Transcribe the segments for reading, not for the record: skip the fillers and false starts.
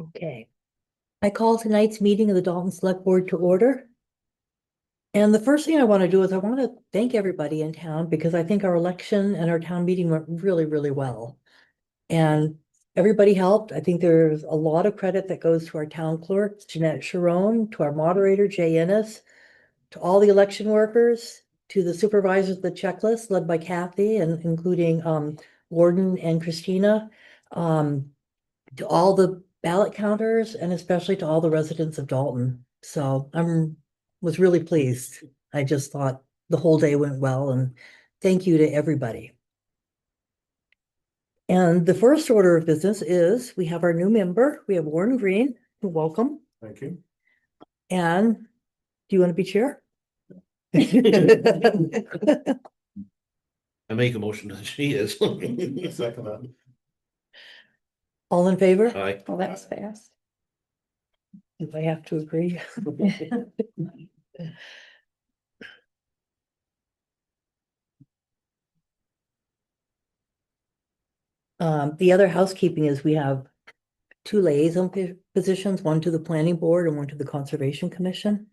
Okay. I call tonight's meeting of the Dalton Select Board to order. And the first thing I want to do is I want to thank everybody in town because I think our election and our town meeting went really, really well. And everybody helped. I think there's a lot of credit that goes to our town clerk, Jeanette Sharon, to our moderator, Jay Ennis, to all the election workers, to the supervisors of the checklist led by Kathy and including Gordon and Christina. To all the ballot counters and especially to all the residents of Dalton. So was really pleased. I just thought the whole day went well and thank you to everybody. And the first order of business is we have our new member. We have Warren Green. Welcome. Thank you. And do you want to be chair? I make a motion that she is. Second that. All in favor? Aye. Well, that's fast. If I have to agree. The other housekeeping is we have two liaison positions, one to the planning board and one to the conservation commission.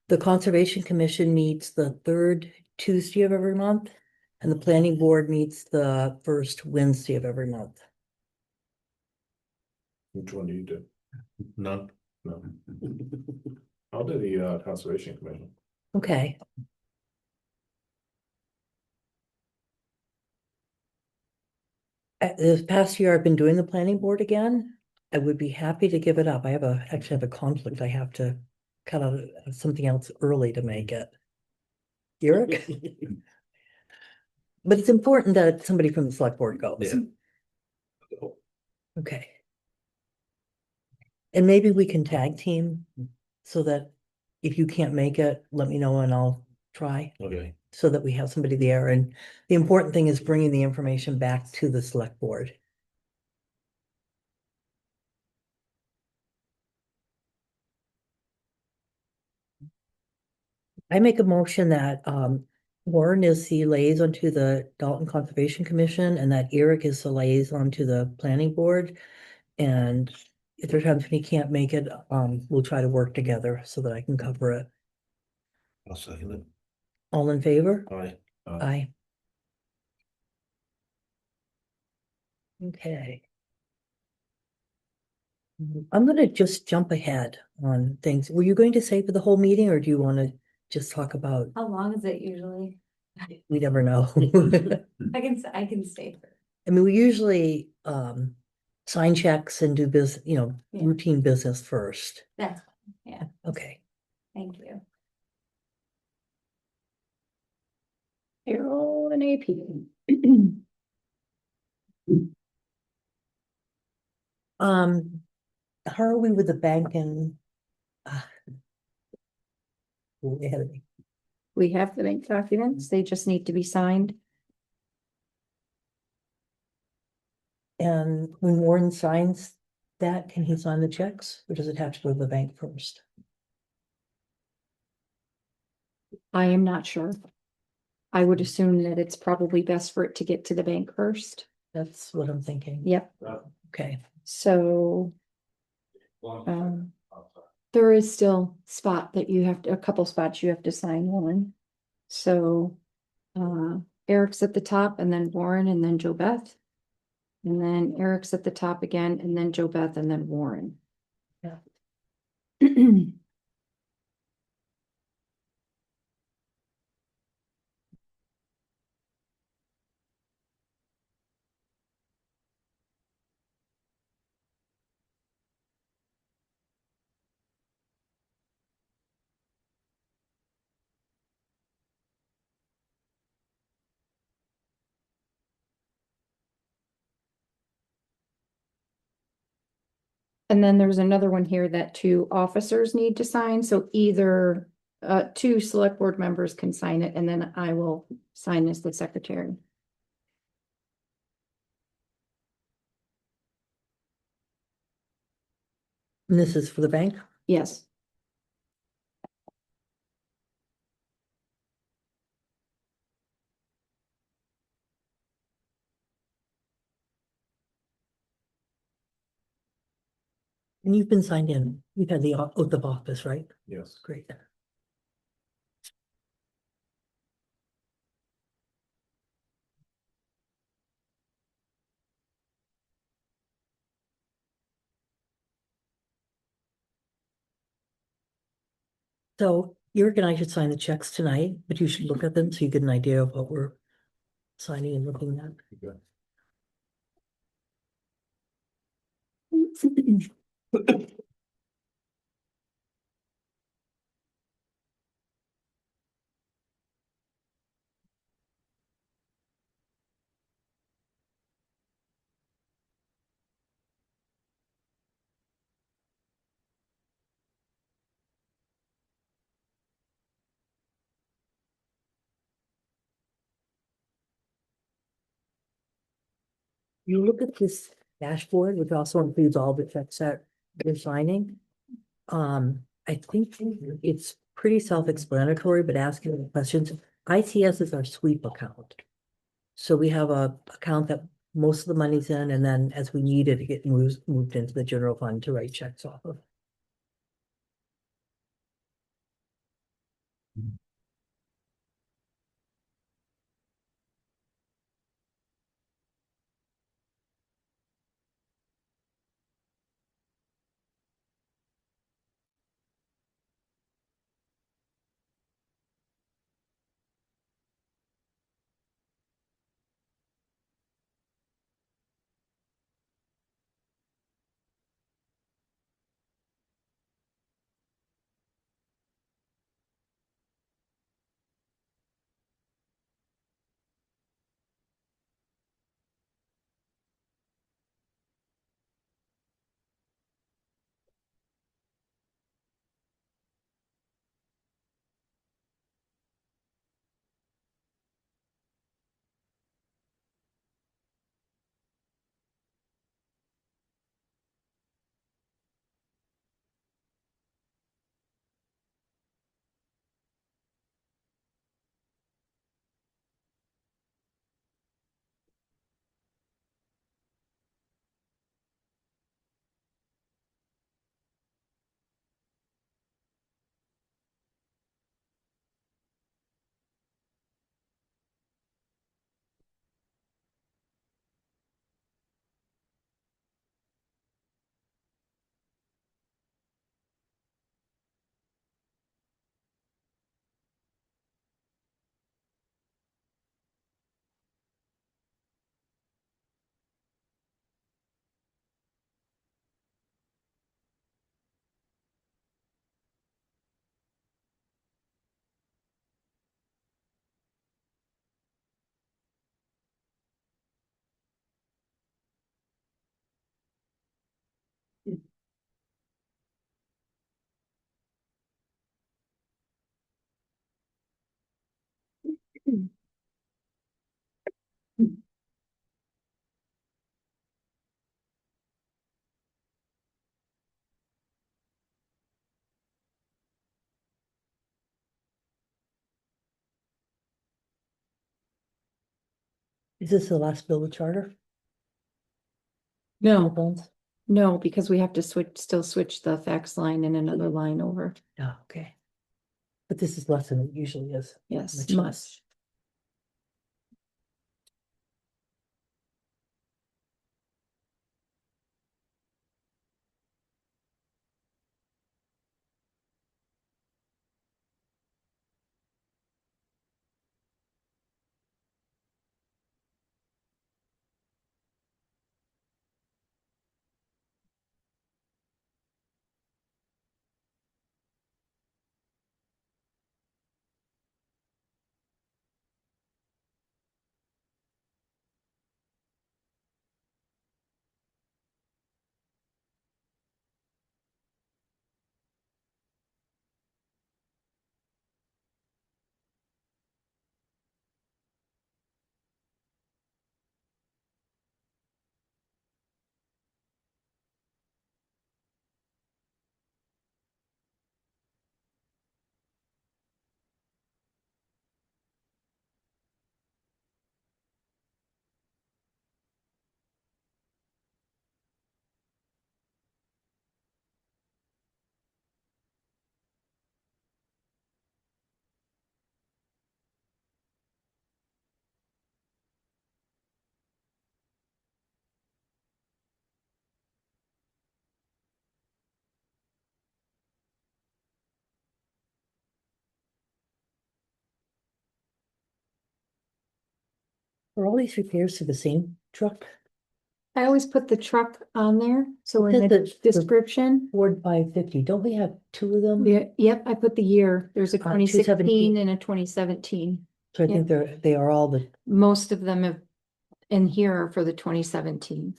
The conservation commission meets the third Tuesday of every month and the planning board meets the first Wednesday of every month. Which one do you do? None. No. I'll do the conservation commission. Okay. This past year, I've been doing the planning board again. I would be happy to give it up. Actually have a conflict. I have to cut out something else early to make it. Eric? But it's important that somebody from the select board goes. Yeah. Okay. And maybe we can tag team so that if you can't make it, let me know and I'll try Okay. so that we have somebody there. And the important thing is bringing the information back to the select board. I make a motion that Warren is the liaison to the Dalton Conservation Commission and that Eric is the liaison to the planning board. And if there's times when he can't make it, we'll try to work together so that I can cover it. I'll second it. All in favor? Aye. Aye. Okay. I'm gonna just jump ahead on things. Were you going to say for the whole meeting or do you want to just talk about, How long is it usually? we never know. I can stay for. I mean, we usually sign checks and do business, Yeah. routine business first. That's fine. Yeah, Okay. thank you. Payroll and AP. How are we with the bank and way ahead of me. We have the bank documents, they just need to be signed. And when Warren signs that, can he sign the checks or does it have to go to the bank first? I am not sure. I would assume that it's probably best for it to get to the bank first. That's what I'm thinking. Yep, Okay. so. There is still spot that you have to, a couple spots you have to sign one. So, Eric's at the top and then Warren and then Joe Beth. And then Eric's at the top again and then Joe Beth and then Warren. Yeah. And then there's another one here that two officers need to sign, so either two select board members can sign it, and then I will sign as the secretary. And this is for the bank? Yes. And you've been signed in. You've had the oath of office, right? Yes. Great. So Eric and I should sign the checks tonight, but you should look at them so you get an idea of what we're signing and looking at. Okay. You look at this dashboard, which also includes all the checks that you're signing. I think it's pretty self-explanatory, but asking the questions, ITS is our sweep account. So we have a account that most of the money's in, and then as we need it, it gets moved into the general fund to write checks off of. Is this the last bill with charter? No, Phones? no, because we have to still switch the fax line and another line over. Oh, okay. But this is less than it usually is. Yes, Much less. much. Are all these repairs to the same truck? I always put the truck on there, so in Said the the- description, Ford 550, don't we have two of them? yep, I put the year. There's a 2017. 2016 and a 2017. So I think they are all the, Most of them have, in here are for the 2017.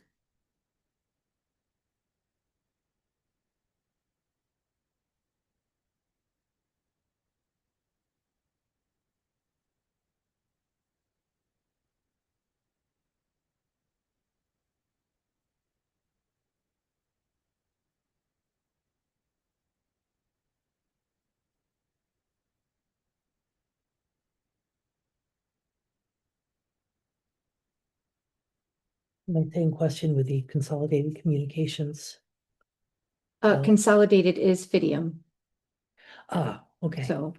my same question with the consolidated communications. Oh. Consolidated is Fidium, Ah, okay. so.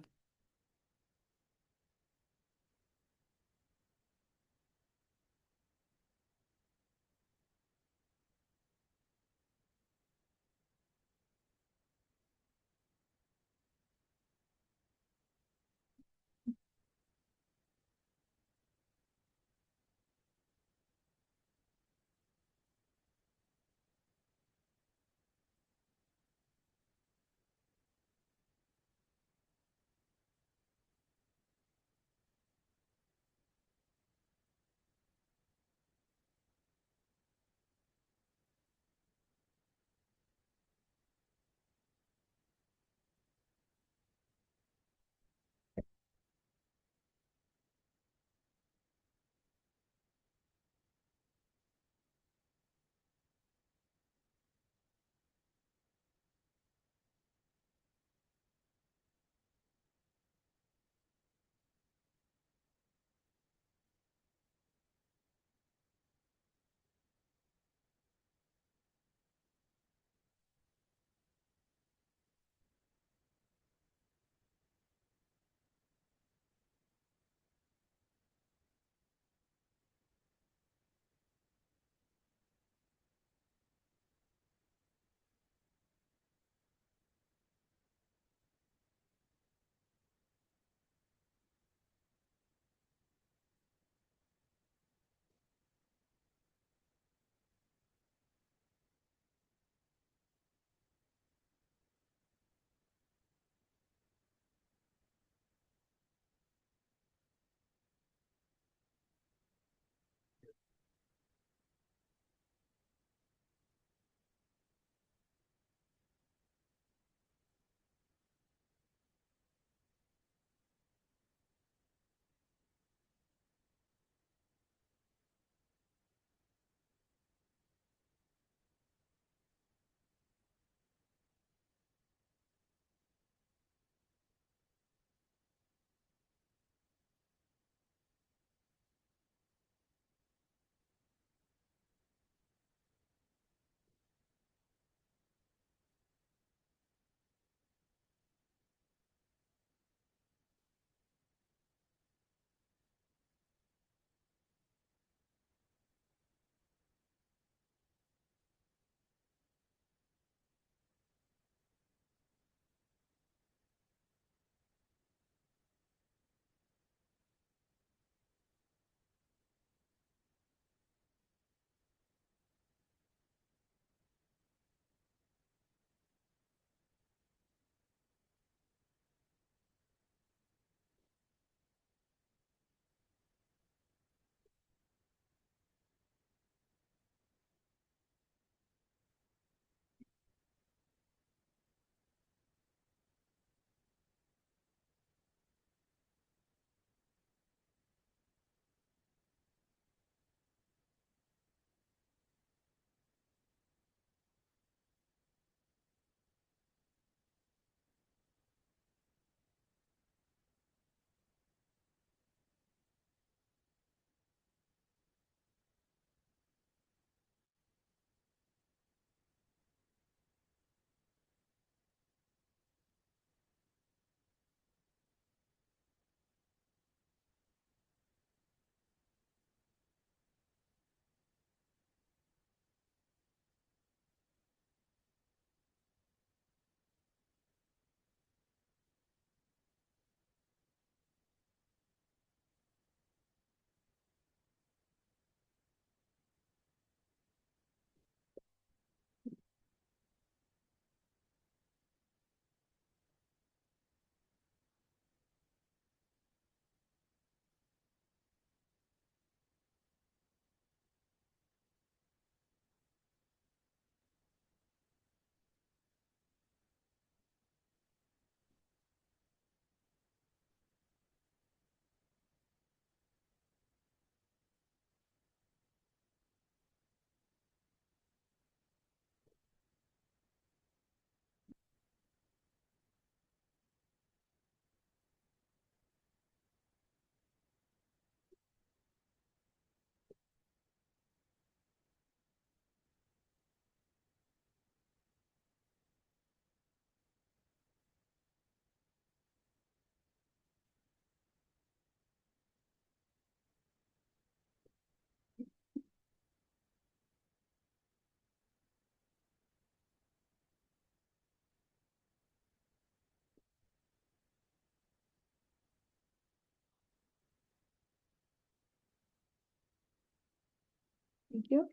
Thank you.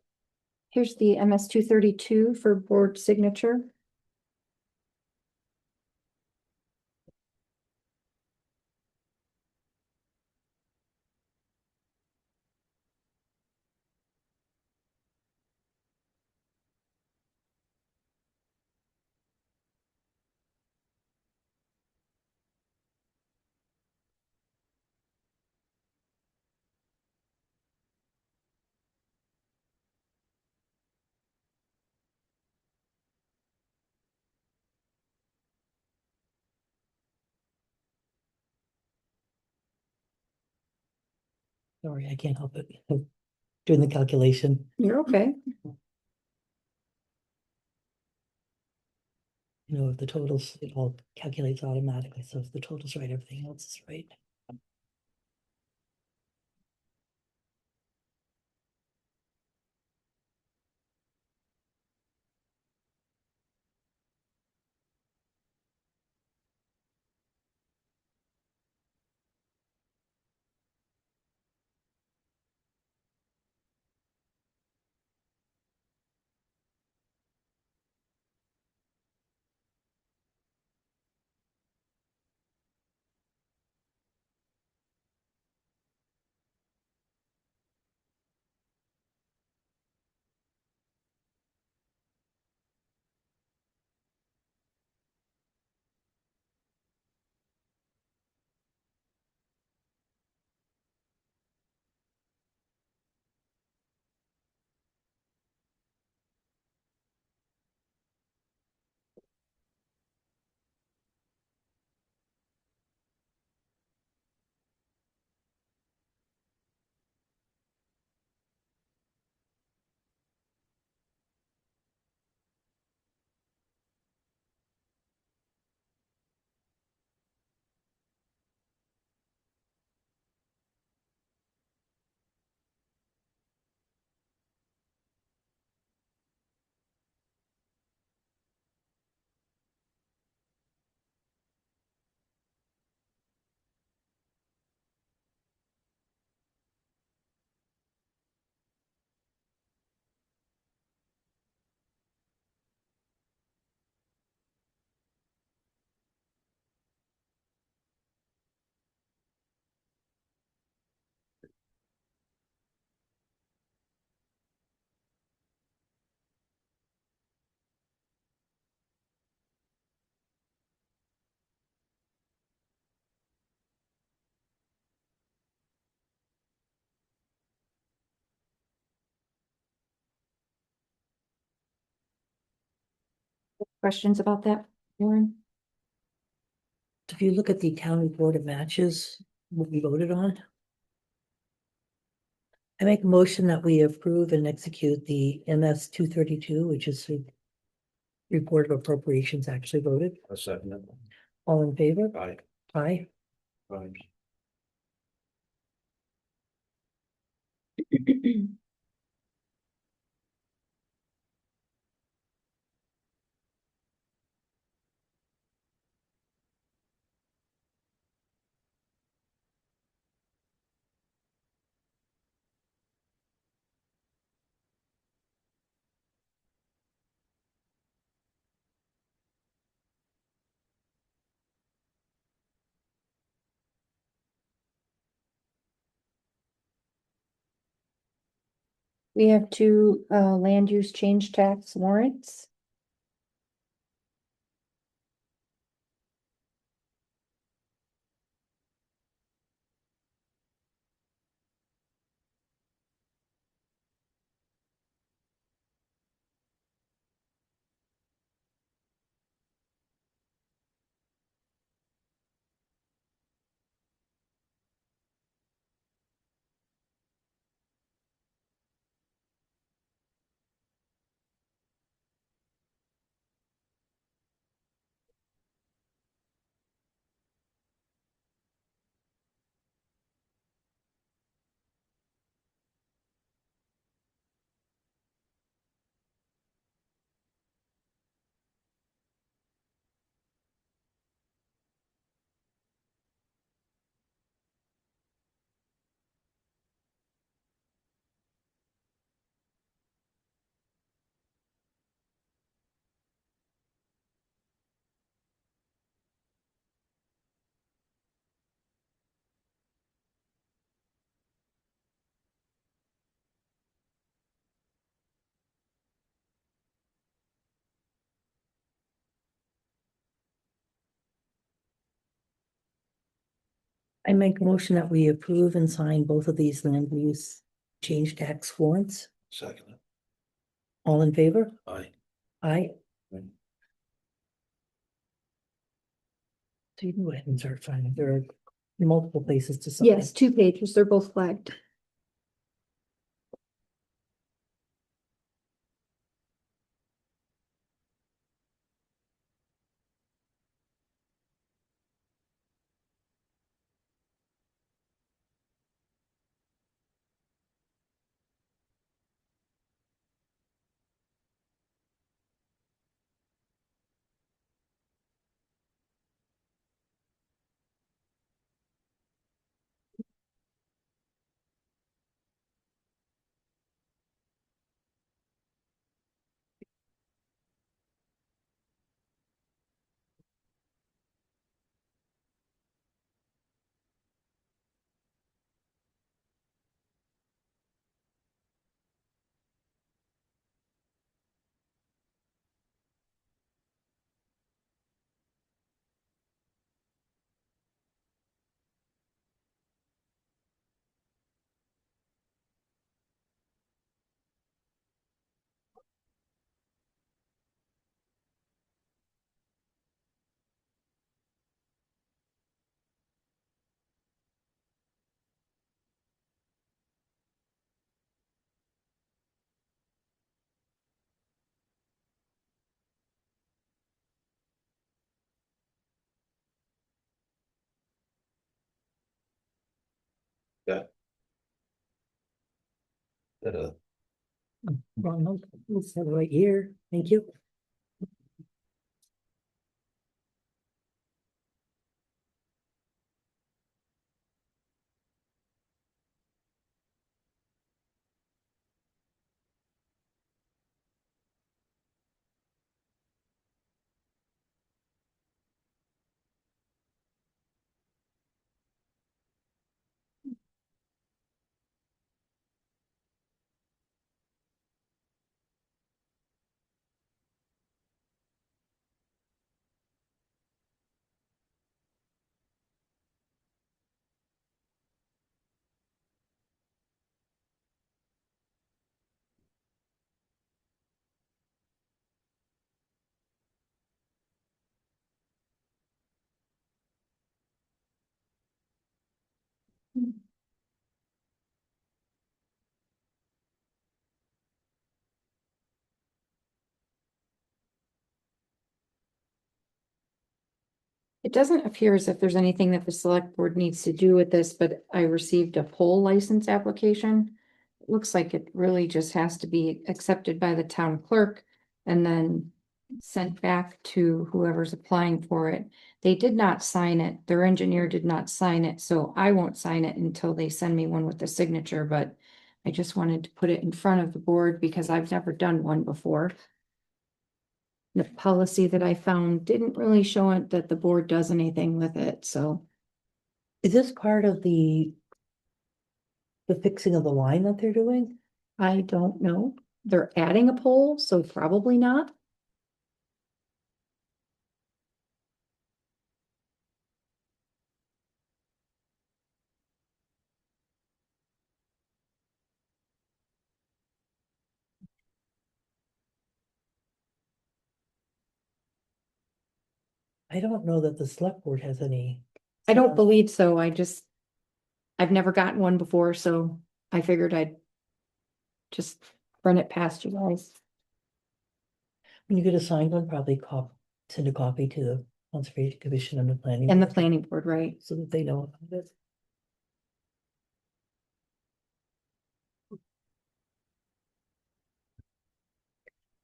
Here's the MS 232 for board signature. Sorry, I can't help it. Doing the calculation. You're okay. You know, if the totals, it all calculates automatically, so if the total's right, everything else is right. Questions about that, Warren? If you look at the town report, it matches what we voted on. I make a motion that we approve and execute the MS 232, which is the report of appropriations actually voted. A second. All in favor? Aye. Aye. Aye. We have two land use change tax warrants. I make a motion that we approve and sign both of these land use change tax warrants. Second it. All in favor? Aye. Aye. Aye. So you can go ahead and start signing. There are multiple places to sign. Yes, 2 pages, they're both flagged. Yeah. That, Wrong note. Let's have it right here. Thank you. It doesn't appear as if there's anything that the select board needs to do with this, but I received a poll license application. It looks like it really just has to be accepted by the town clerk and then sent back to whoever's applying for it. They did not sign it. Their engineer did not sign it, so I won't sign it until they send me one with the signature, but I just wanted to put it in front of the board because I've never done one before. The policy that I found didn't really show it that the board does anything with it, so Is this part of the fixing of the line that they're doing? I don't know. They're adding a pole, so probably not. I don't know that the select board has any. I don't believe so. I've never gotten one before, so I figured I'd just run it past you guys. When you get a signed one, probably send a copy to the Conservation Commission and the planning. And the board planning board, right? So that they know about it.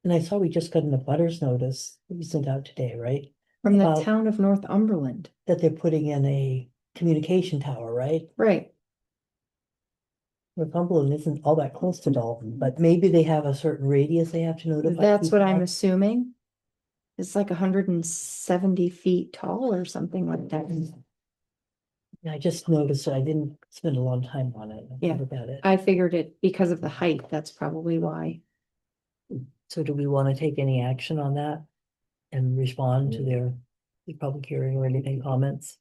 And I saw we just got an abutters notice that we sent out today, right? From the About- town of Northumberland, That they're putting in a communication tower, right? right? Northumberland isn't all that close to Dalton, but maybe they have a certain radius they have to notify. That's what people I'm of. assuming. It's like 170 feet tall or something like that. I just noticed, I didn't spend a long time on it. Yeah. About it. I figured it because of the height, that's probably why. So do we want to take any action on that? And respond to the public hearing or anything comments?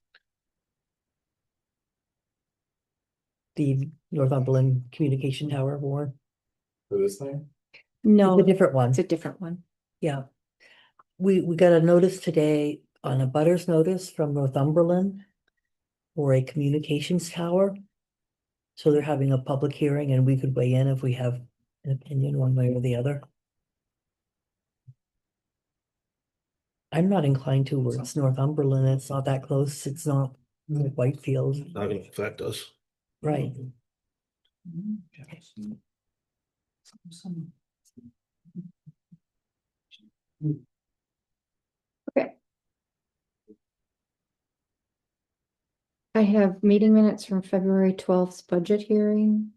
the Northumberland Communication Tower, Warren. For this thing? No, It's a different one. it's a different one. Yeah. We got a notice today on a butters notice from Northumberland for a communications tower. So they're having a public hearing and we could weigh in if we have an opinion one way or the other. I'm not inclined to where it's Northumberland. It's not that close. It's not like Whitefield, Not gonna affect us. right? Okay. I have meeting minutes from February 12th budget hearing.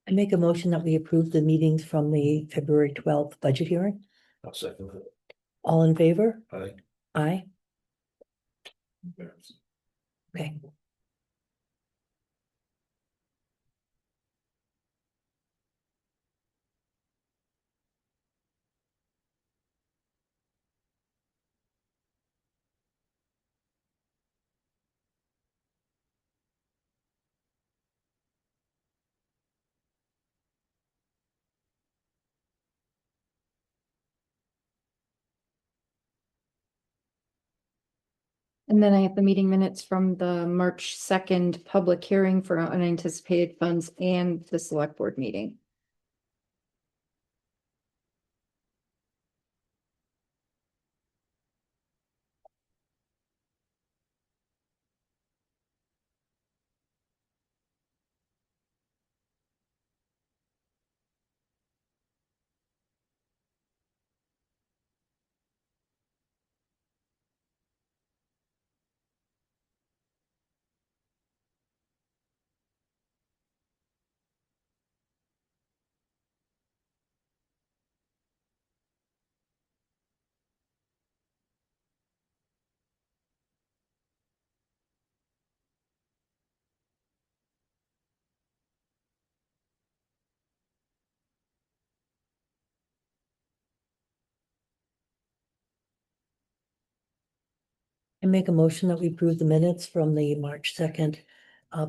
I make a motion that we approve the meetings from the February 12th budget hearing. I'll second it. All in favor? Aye. Aye. Okay. And then I have the meeting minutes from the March 2nd public hearing for unanticipated funds and the select board meeting. I make a motion that we approve the minutes from the March 2nd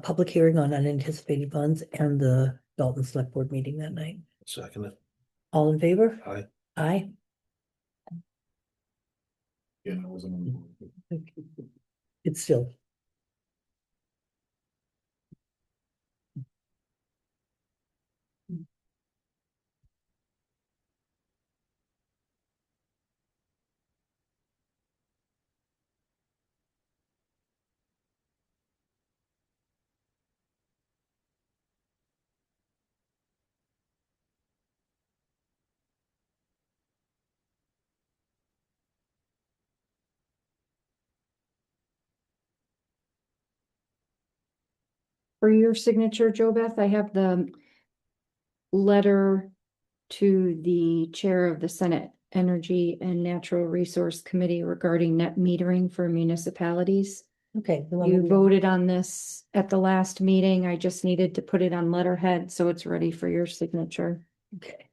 public hearing on unanticipated funds and the Dalton Select Board meeting that night. Second it. All in favor? Aye. Aye. Yeah, I wasn't. It's still. For your signature, Joe Beth, I have the letter to the chair of the Senate Energy and Natural Resource Committee regarding net metering for municipalities. Okay. the one You we- voted on this at the last meeting. I just needed to put it on letterhead, so it's ready for your signature. Okay.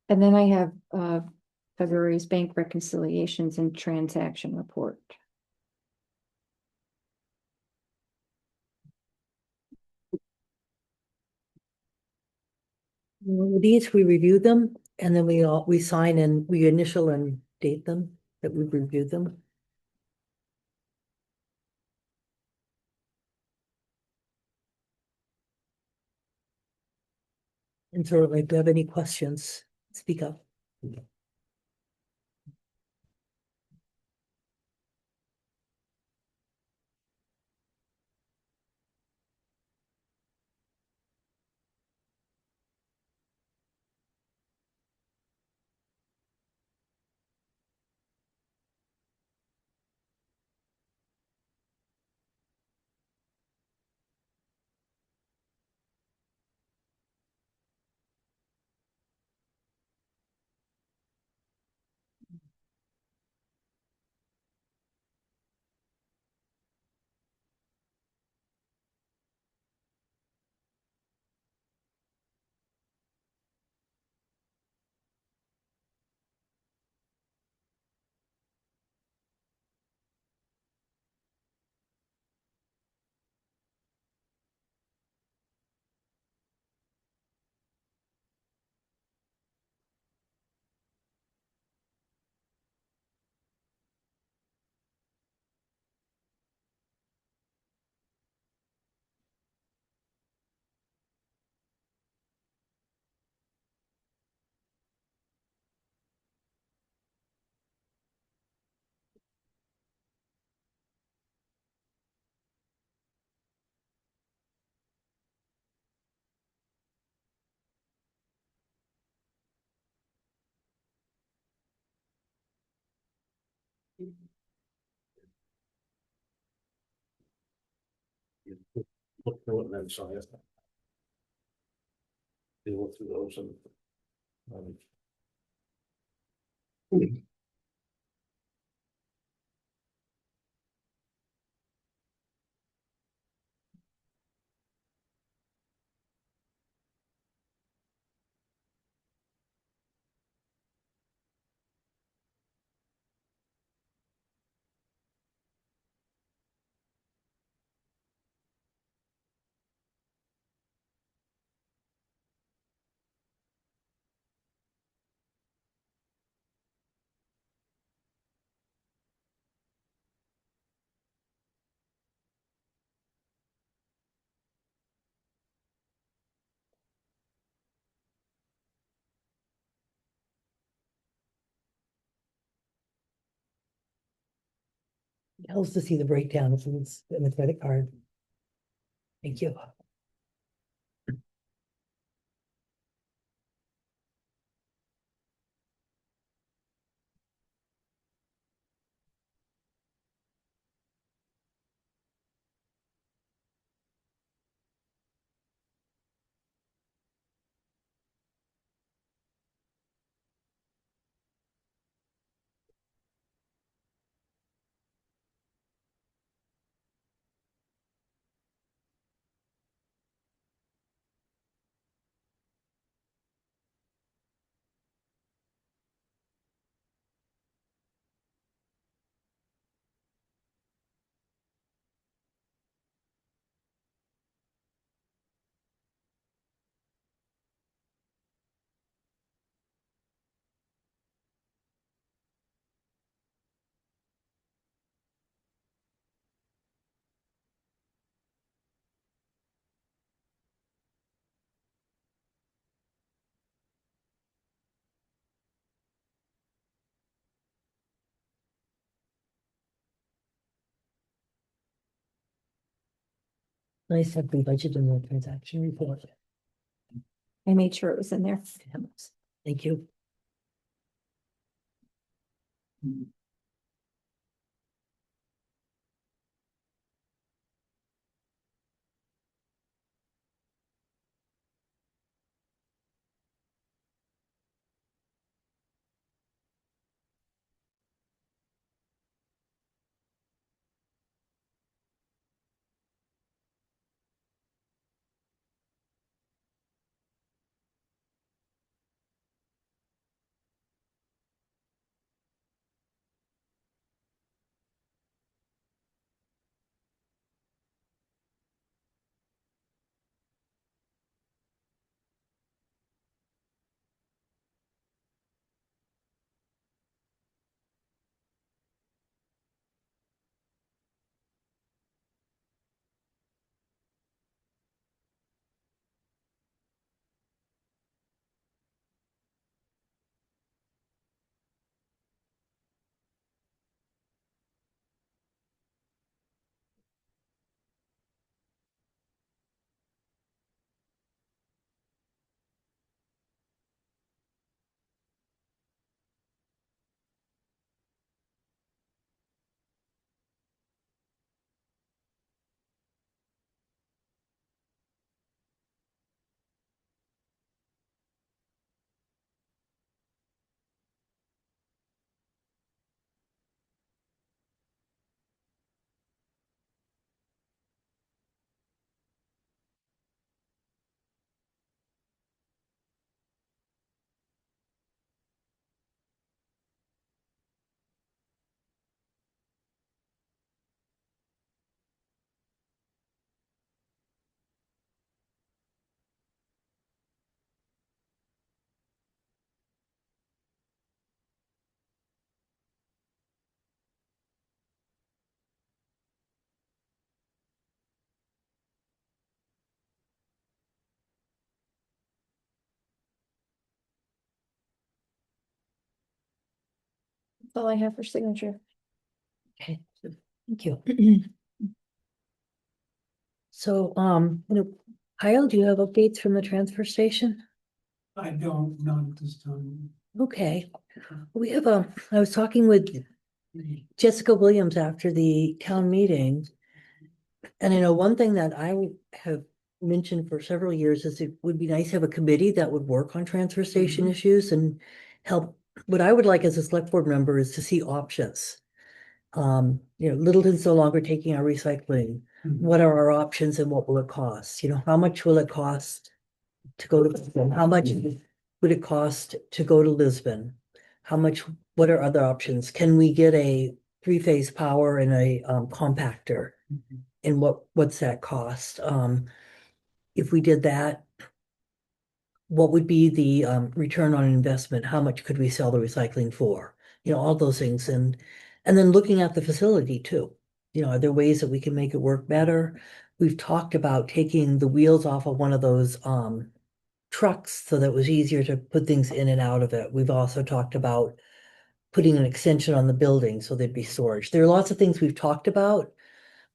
And then I have February's bank reconciliations and transaction report. These, we review them and then we sign and we initial and date them, that we've reviewed them. And certainly if you have any questions, speak up. Look through it and then sign it. Deal through those and. um, It helps to see the breakdown of what's in the credit card. Thank you. Nice to have the budget in the transaction report. I made sure it was in there. Thank you. all I have for signature. Okay, thank you. So, Kyle, do you have updates from the transfer station? I don't, not at this time. Okay, we have I was talking with Jessica Williams after the town meeting. And I know one thing that I have mentioned for several years is it would be nice to have a committee that would work on transfer station Mhm. issues and help. What I would like as a select board member is to see options. Littleton's no longer taking our recycling. Mhm. What are our options and what will it cost? How much will it cost to go to Lisbon? How much would it cost to go to Lisbon? What are other options? Can we get a three-phase power and a compactor? Mhm. And what's that cost? If we did that, what would be the return on investment? How much could we sell the recycling for? All those things and then looking at the facility too. Are there ways that we can make it work better? We've talked about taking the wheels off of one of those trucks so that it was easier to put things in and out of it. We've also talked about putting an extension on the building so there'd be storage. There are lots of things we've talked about,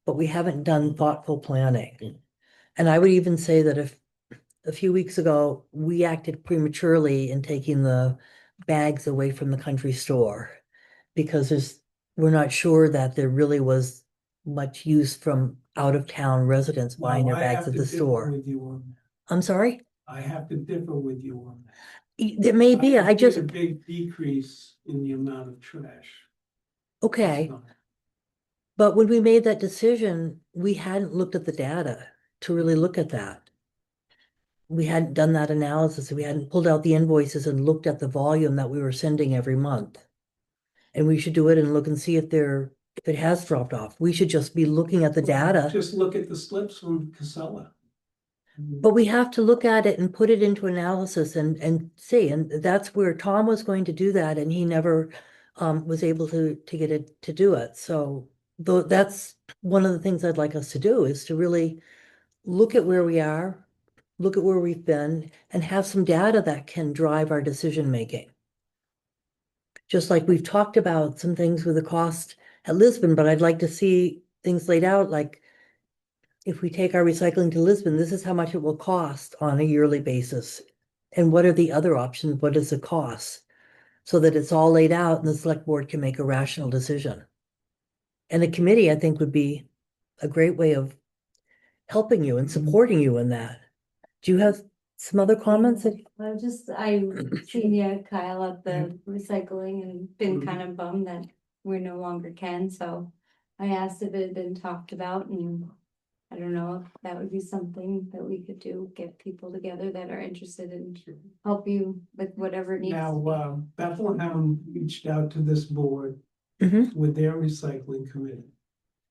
but we haven't done thoughtful planning. And I would even say that if a few weeks ago, we acted prematurely in taking the bags away from the country store because we're not sure that there really was much use from out of town residents buying Well, their I bags have at to the differ store. with you on that. I'm sorry? I have to differ with you on that. There may be, have I seen just, A big decrease in the amount of trash. okay. It's not- But when we made that decision, we hadn't looked at the data to really look at that. We hadn't done that analysis. We hadn't pulled out the invoices and looked at the volume that we were sending every month. And we should do it and look and see if it has dropped off. We should just be looking at the data. Just look at the slips from Casella. But we have to look at it and put it into analysis and see, and that's where Tom was going to do that, and he never was able to get it to do it. So though that's one of the things I'd like us to do is to really look at where we are, look at where we've been, and have some data that can drive our decision making. Just like we've talked about some things with the cost at Lisbon, but I'd like to see things laid out like if we take our recycling to Lisbon, this is how much it will cost on a yearly basis. And what are the other options? What is the cost? So that it's all laid out and the select board can make a rational decision. And a committee, I think, would be a great way of helping you and supporting you in that. Do you have some other comments? I seen you, Kyle, at the recycling and been Mhm. kind of bummed that we no longer can, so. I asked if it had been talked about and I don't know if that would be something that we could do, get people together that are interested in help you with whatever it needs. to be. Now, Bethlehem reached out to this board Mhm. with their recycling committee.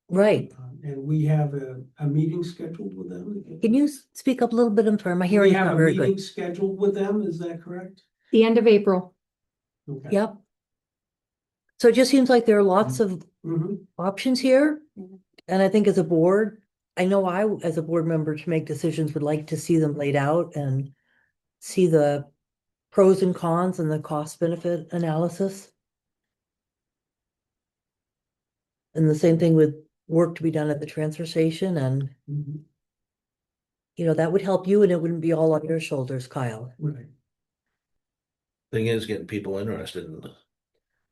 Right. And we have a meeting scheduled with them. Can you speak up a little bit? I'm sorry, my We hearing's have not a very good. meeting scheduled with them, is that correct? The end of April. Okay. Yep. So it just seems like there are lots of Mhm. options here. Mhm. And I think as a board, I know as a board member, to make decisions, would like to see them laid out and see the pros and cons and the cost benefit analysis. And the same thing with work to be done at the transfer station and, Mhm. that would help you and it wouldn't be all on your shoulders, Kyle. Right. Thing is, getting people interested in this.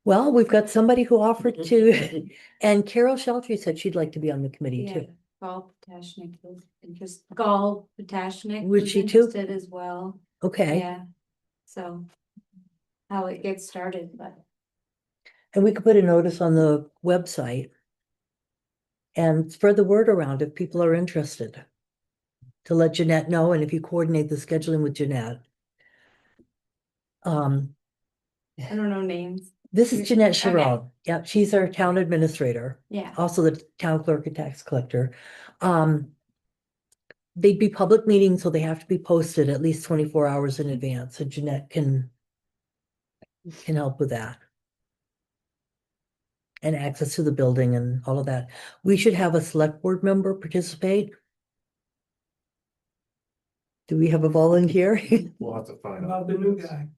Well, we've got somebody who offered to, and Carol Sheltry said she'd like to be on the committee Yeah, too. Gall Potashnik was Gall Potashnik Would was she too? interested as well, Okay, yeah, so. How it gets started, but. and we could put a notice on the website and spread the word around if people are interested. To let Jeanette know, and if you coordinate the scheduling with Jeanette. I don't know names, This is Jeanette Okay. Sharon. Yeah, she's our town administrator, yeah, also the town clerk and tax collector. They'd be public meetings, so they have to be posted at least 24 hours in advance, and Jeanette can help with that. And access to the building and all of that. We should have a select board member participate. Do we have a volunteer? We'll have to How find out. about the new guy?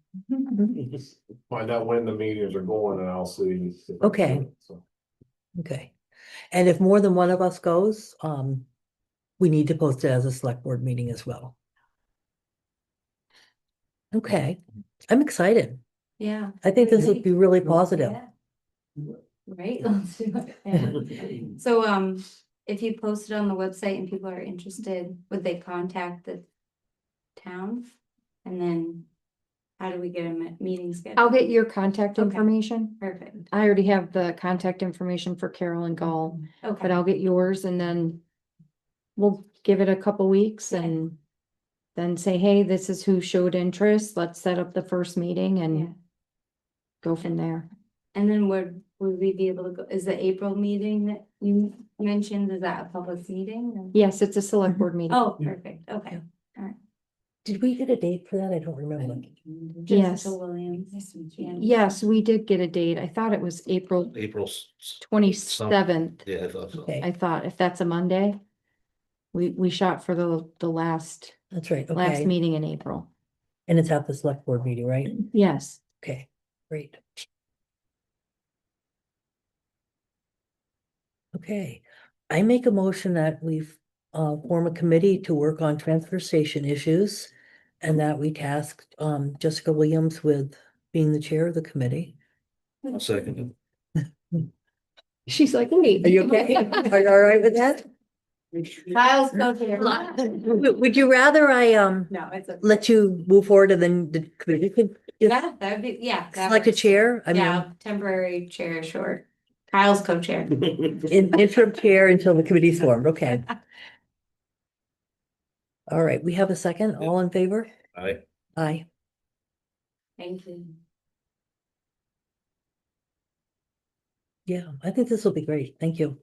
Find out when the meetings are going and I'll see. Okay. So, Okay. And if more than one of us goes, we need to post it as a select board meeting as well. Okay, I'm excited. Yeah. I think this would be really positive. Yeah. Right? Let's do it. Yeah. So, if you post it on the website and people are interested, would they contact the town? And then how do we get a meeting scheduled? I'll get your contact Okay. information. Perfect. I already have the contact information for Carol and Gall, but Okay, I'll get yours and then we'll give it a couple weeks Okay. and then say, hey, this is who showed interest. Let's set up the first meeting yeah. and go from there. And then would we be able to go, is the April meeting that you mentioned, is that a public meeting? or- Yes, it's a select board meeting. Oh, Yeah. perfect, okay. Did we get a date for that? I don't remember. Yes. Jessica Williams. Yeah. Yes, we did get a date. I thought it was April April's. 27th. Yeah, I thought so. Okay, I thought if that's a Monday. We shot for the last that's right. last Okay, meeting in April. and it's at the select board meeting, right? Yes. Okay, great. Okay, I make a motion that we've form a committee to work on transfer station issues. And that we tasked Jessica Williams with being the chair of the committee. I'll second She's like, wait. Are you okay? Are you all right with that? Kyle's co-chair. Would you rather I No, it's a. let you move forward and then the committee could just Yeah, that would be, yeah. that select a works. chair? I mean, Yeah, temporary chair, short. Kyle's co-chair. interim chair until the committee's formed, okay. All right, we have a second, all in favor? Aye. Aye. Thank you. Yeah, I think this will be great, thank you.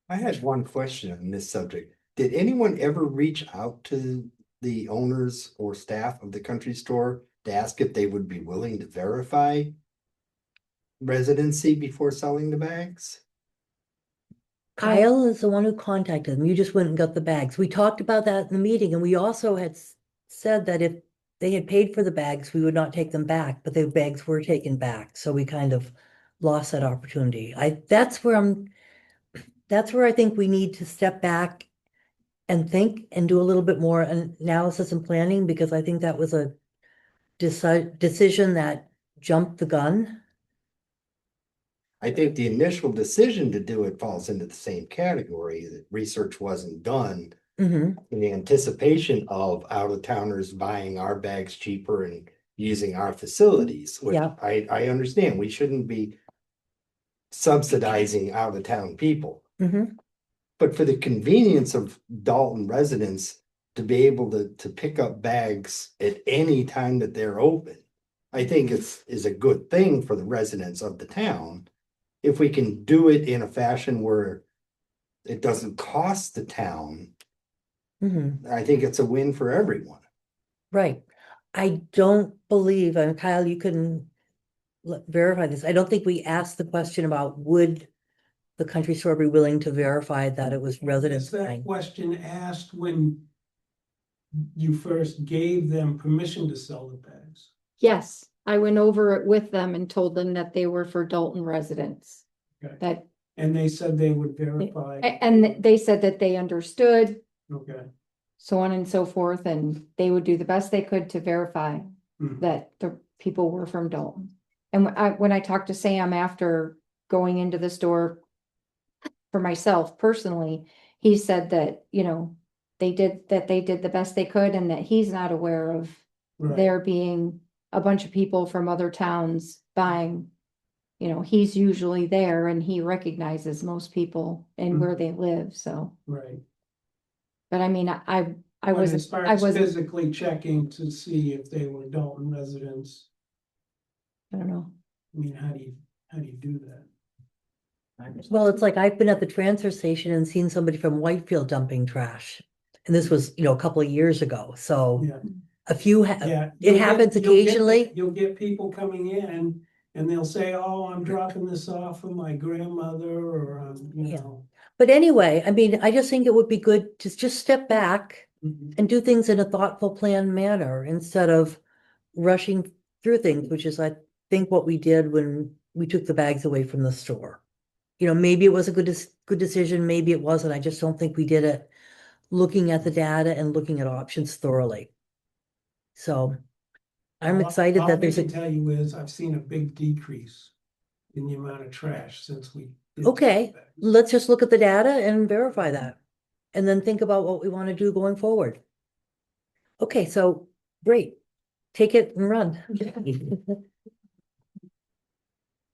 I had one question on this subject. Did anyone ever reach out to the owners or staff of the country store to ask if they would be willing to verify residency before selling the bags? Kyle is the one who contacted them. You just went and got the bags. We talked about that in the meeting and we also had said that if they had paid for the bags, we would not take them back, but the bags were taken back. So we kind of lost that opportunity. That's where I think we need to step back and think and do a little bit more analysis and planning, because I think that was a decision that jumped the gun. I think the initial decision to do it falls into the same category, that research wasn't done Hmm. in the anticipation of out-of-towners buying our bags cheaper and using our facilities, which Yeah. I understand. We shouldn't be subsidizing out-of-town people. Hmm. But for the convenience of Dalton residents to be able to pick up bags at any time that they're open, I think is a good thing for the residents of the town. If we can do it in a fashion where it doesn't cost the town, Hmm. I think it's a win for everyone. Right. I don't believe, and Kyle, you can verify this. I don't think we asked the question about would the country store be willing to verify that it was residents Was that buying? question asked when you first gave them permission to sell the bags? Yes, I went over it with them and told them that they were for Dalton residents. Okay. That, And they said they would verify. and they said that they understood, Okay. so on and so forth, and they would do the best they could to verify Mhm. that the people were from Dalton. And when I talked to Sam after going into the store for myself personally, he said that, they did the best they could and that he's not aware of Right. there being a bunch of people from other towns buying. He's usually there and he recognizes most people and where they live, so, Right. but I mean, I But wasn't, as far I as wasn't, physically checking to see if they were Dalton residents, I don't know. I mean, how do you do that? Well, it's like I've been at the transfer station and seen somebody from Whitefield dumping trash. And this was, a couple of years ago, so Yeah. a few, Yeah. it happens you'll get- occasionally. You'll get people coming in and they'll say, oh, I'm dropping this off for my grandmother or, Yeah. But anyway, I mean, I just think it would be good to just step back Mhm. and do things in a thoughtful, planned manner instead of rushing through things, which is I think what we did when we took the bags away from the store. You know, maybe it was a good decision, maybe it wasn't. I just don't think we did it looking at the data and looking at options thoroughly. So I'm excited All that I there's can a, tell you is I've seen a big decrease in the amount of trash since we. did okay, that. let's just look at the data and verify that. And then think about what we want to do going forward. Okay, so great. Take it and run.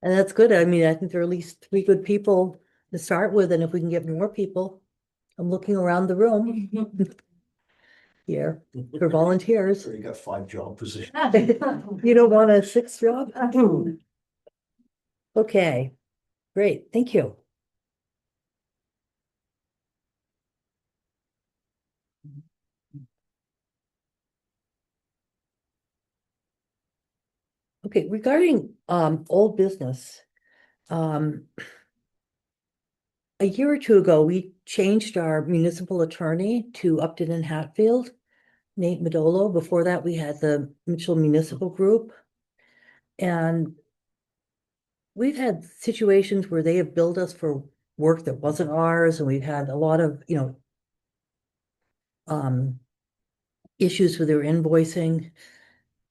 And that's good. I mean, I think there are at least 3 good people to start with, and if we can get more people, I'm looking around the room here for volunteers. You got 5 job positions. You don't want a 6th job? Okay, great, thank you. Okay, regarding old business. A year or 2 ago, we changed our municipal attorney to Upton and Hatfield, Nate Madolo. Before that, we had the Mitchell Municipal Group. And we've had situations where they have billed us for work that wasn't ours, and we've had a lot of, issues with their invoicing.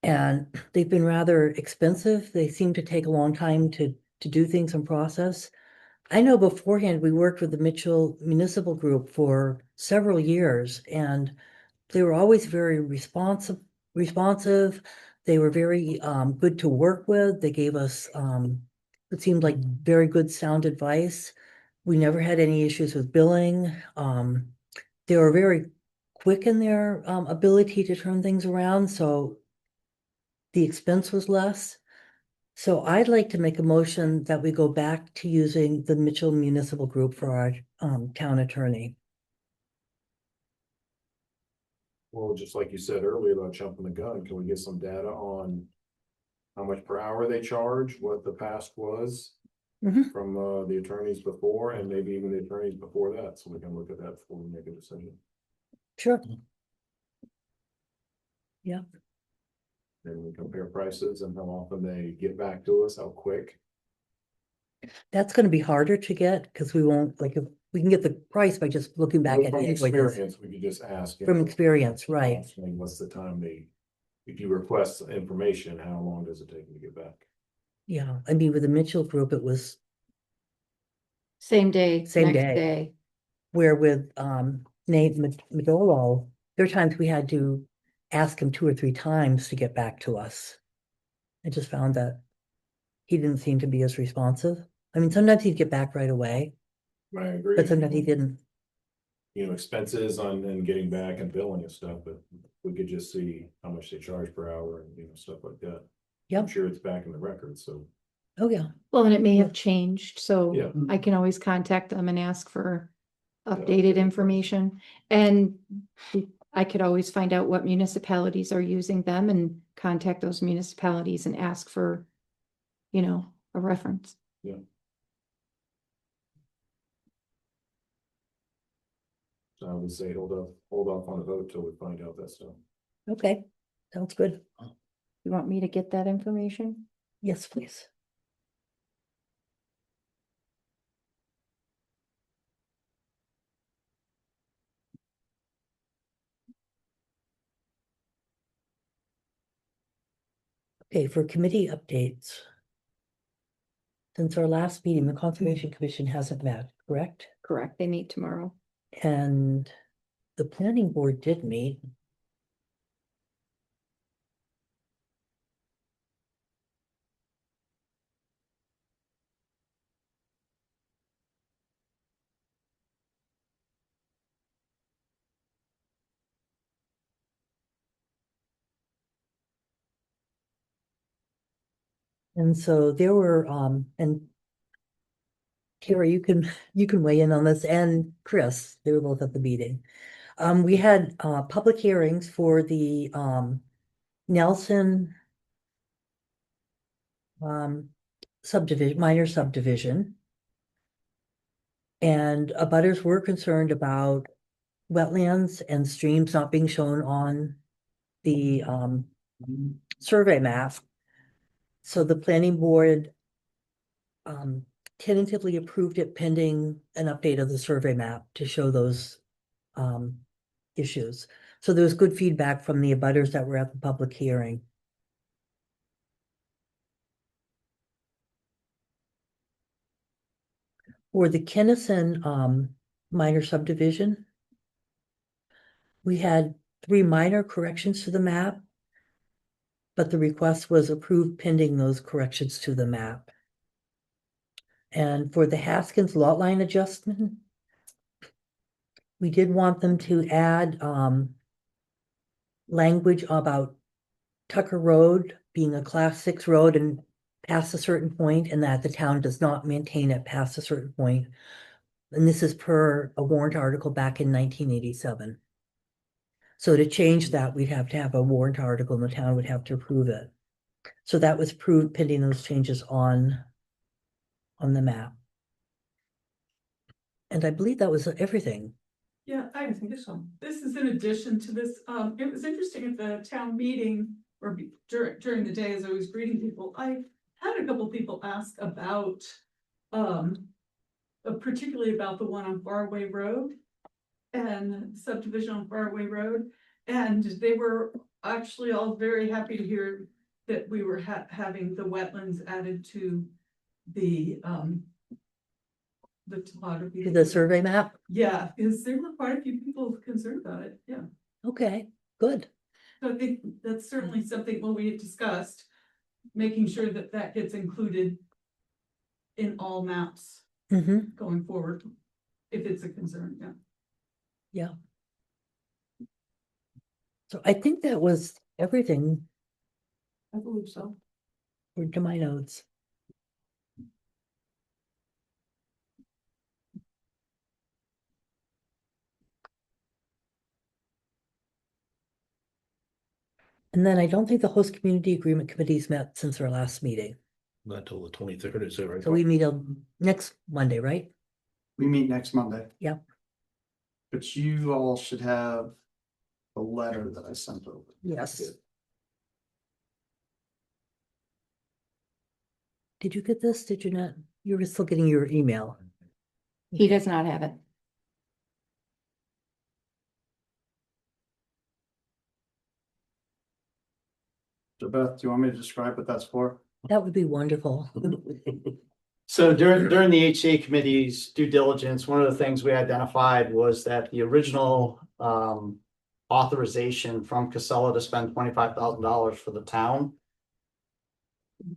And they've been rather expensive. They seem to take a long time to do things and process. I know beforehand, we worked with the Mitchell Municipal Group for several years, and they were always very responsive. They were very good to work with. They gave us it seemed like very good sound advice. We never had any issues with billing. They were very quick in their ability to turn things around, so the expense was less. So I'd like to make a motion that we go back to using the Mitchell Municipal Group for our town attorney. Well, just like you said earlier about jumping the gun, can we get some data on how much per hour they charge, what the past was Mhm. from the attorneys before, and maybe even the attorneys before that, so we can look at that before we make a decision. Sure. And we compare prices and how often they get back to us, how quick. That's gonna be harder to get because we won't, like, if we can get the price by just looking back But at from the invoices. experience, we could just ask. From experience, right. approximately What's the time if you request information, how long does it take them to get back? Yeah, I mean, with the Mitchell Group, it was Same day, Same next day. day. where with Nate Madolo, there are times we had to ask him 2 or 3 times to get back to us. I just found that he didn't seem to be as responsive. I mean, sometimes he'd get back right away, I agree. but sometimes he didn't. Expenses and getting back and billing and stuff, but we could just see how much they charge per hour and, stuff like that. I'm Yep. sure it's back in the record, so. Oh, yeah. Well, and it may have changed, so Yeah. I can always contact them and ask for updated information. And I could always find out what municipalities are using them and contact those municipalities and ask for, a reference. So I would say hold off on the vote till we find out that stuff. Okay, sounds good. You want me to get that information? Yes, please. Okay, for committee updates. Since our last meeting, the Conservation Commission hasn't met, correct? Correct, they meet tomorrow. And the planning board did meet. And so there were, and Kara, you can weigh in on this, and Chris, they were both at the meeting. We had, public hearings for the, Nelson subdivision, minor subdivision. And abutters were concerned about wetlands and streams not being shown on the, survey map. So the planning board tentatively approved it pending an update of the survey map to show those issues. So there was good feedback from the abutters that were at the public hearing. For the Kinnison minor subdivision, we had 3 minor corrections to the map, but the request was approved pending those corrections to the map. And for the Haskins lot line adjustment, we did want them to add language about Tucker Road being a class 6 road and past a certain point, and that the town does not maintain it past a certain point. And this is per a warrant article back in 1987. So to change that, we'd have to have a warrant article and the town would have to approve it. So that was approved pending those changes on the map. And I believe that was everything. Yeah, I think so. This is in addition to this, it was interesting at the town meeting or during the day as I was greeting people, I had a couple people ask about, particularly about the one on Faraway Road and subdivision on Faraway Road. And they were actually all very happy to hear that we were having the wetlands added to the topography. The survey map? Yeah, because there were quite a few people concerned about it, yeah. Okay, good. So I think that's certainly something when we had discussed, making sure that that gets included in all maps Mm-hmm. going forward, if it's a concern, yeah. Yeah. So I think that was everything I believe so. to my notes. And then I don't think the host community agreement committee's met since our last meeting. Not till the 23rd, is that right? So we meet on next Monday, right? We meet next Monday. Yep. But you all should have the letter that I sent over. Yes. Did you get this? Did you not? You were still getting your email. He does not have it. So Beth, do you want me to describe what that's for? That would be wonderful. So during the HCA committee's due diligence, one of the things we identified was that the original authorization from Casella to spend $25,000 for the town.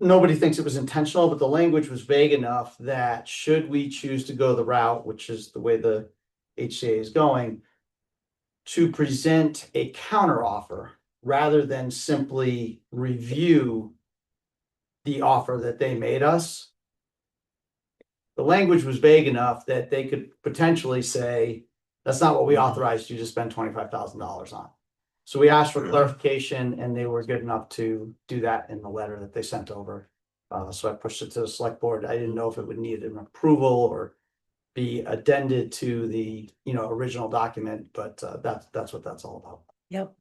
Nobody thinks it was intentional, but the language was vague enough that should we choose to go the route, which is the way the HCA is going, to present a counteroffer rather than simply review the offer that they made us. The language was vague enough that they could potentially say, that's not what we authorized you to spend $25,000 on. So we asked for clarification and they were good enough to do that in the letter that they sent over. So I pushed it to the select board. I didn't know if it would need an approval or be addended to the, original document, but that's what that's all about. Yep.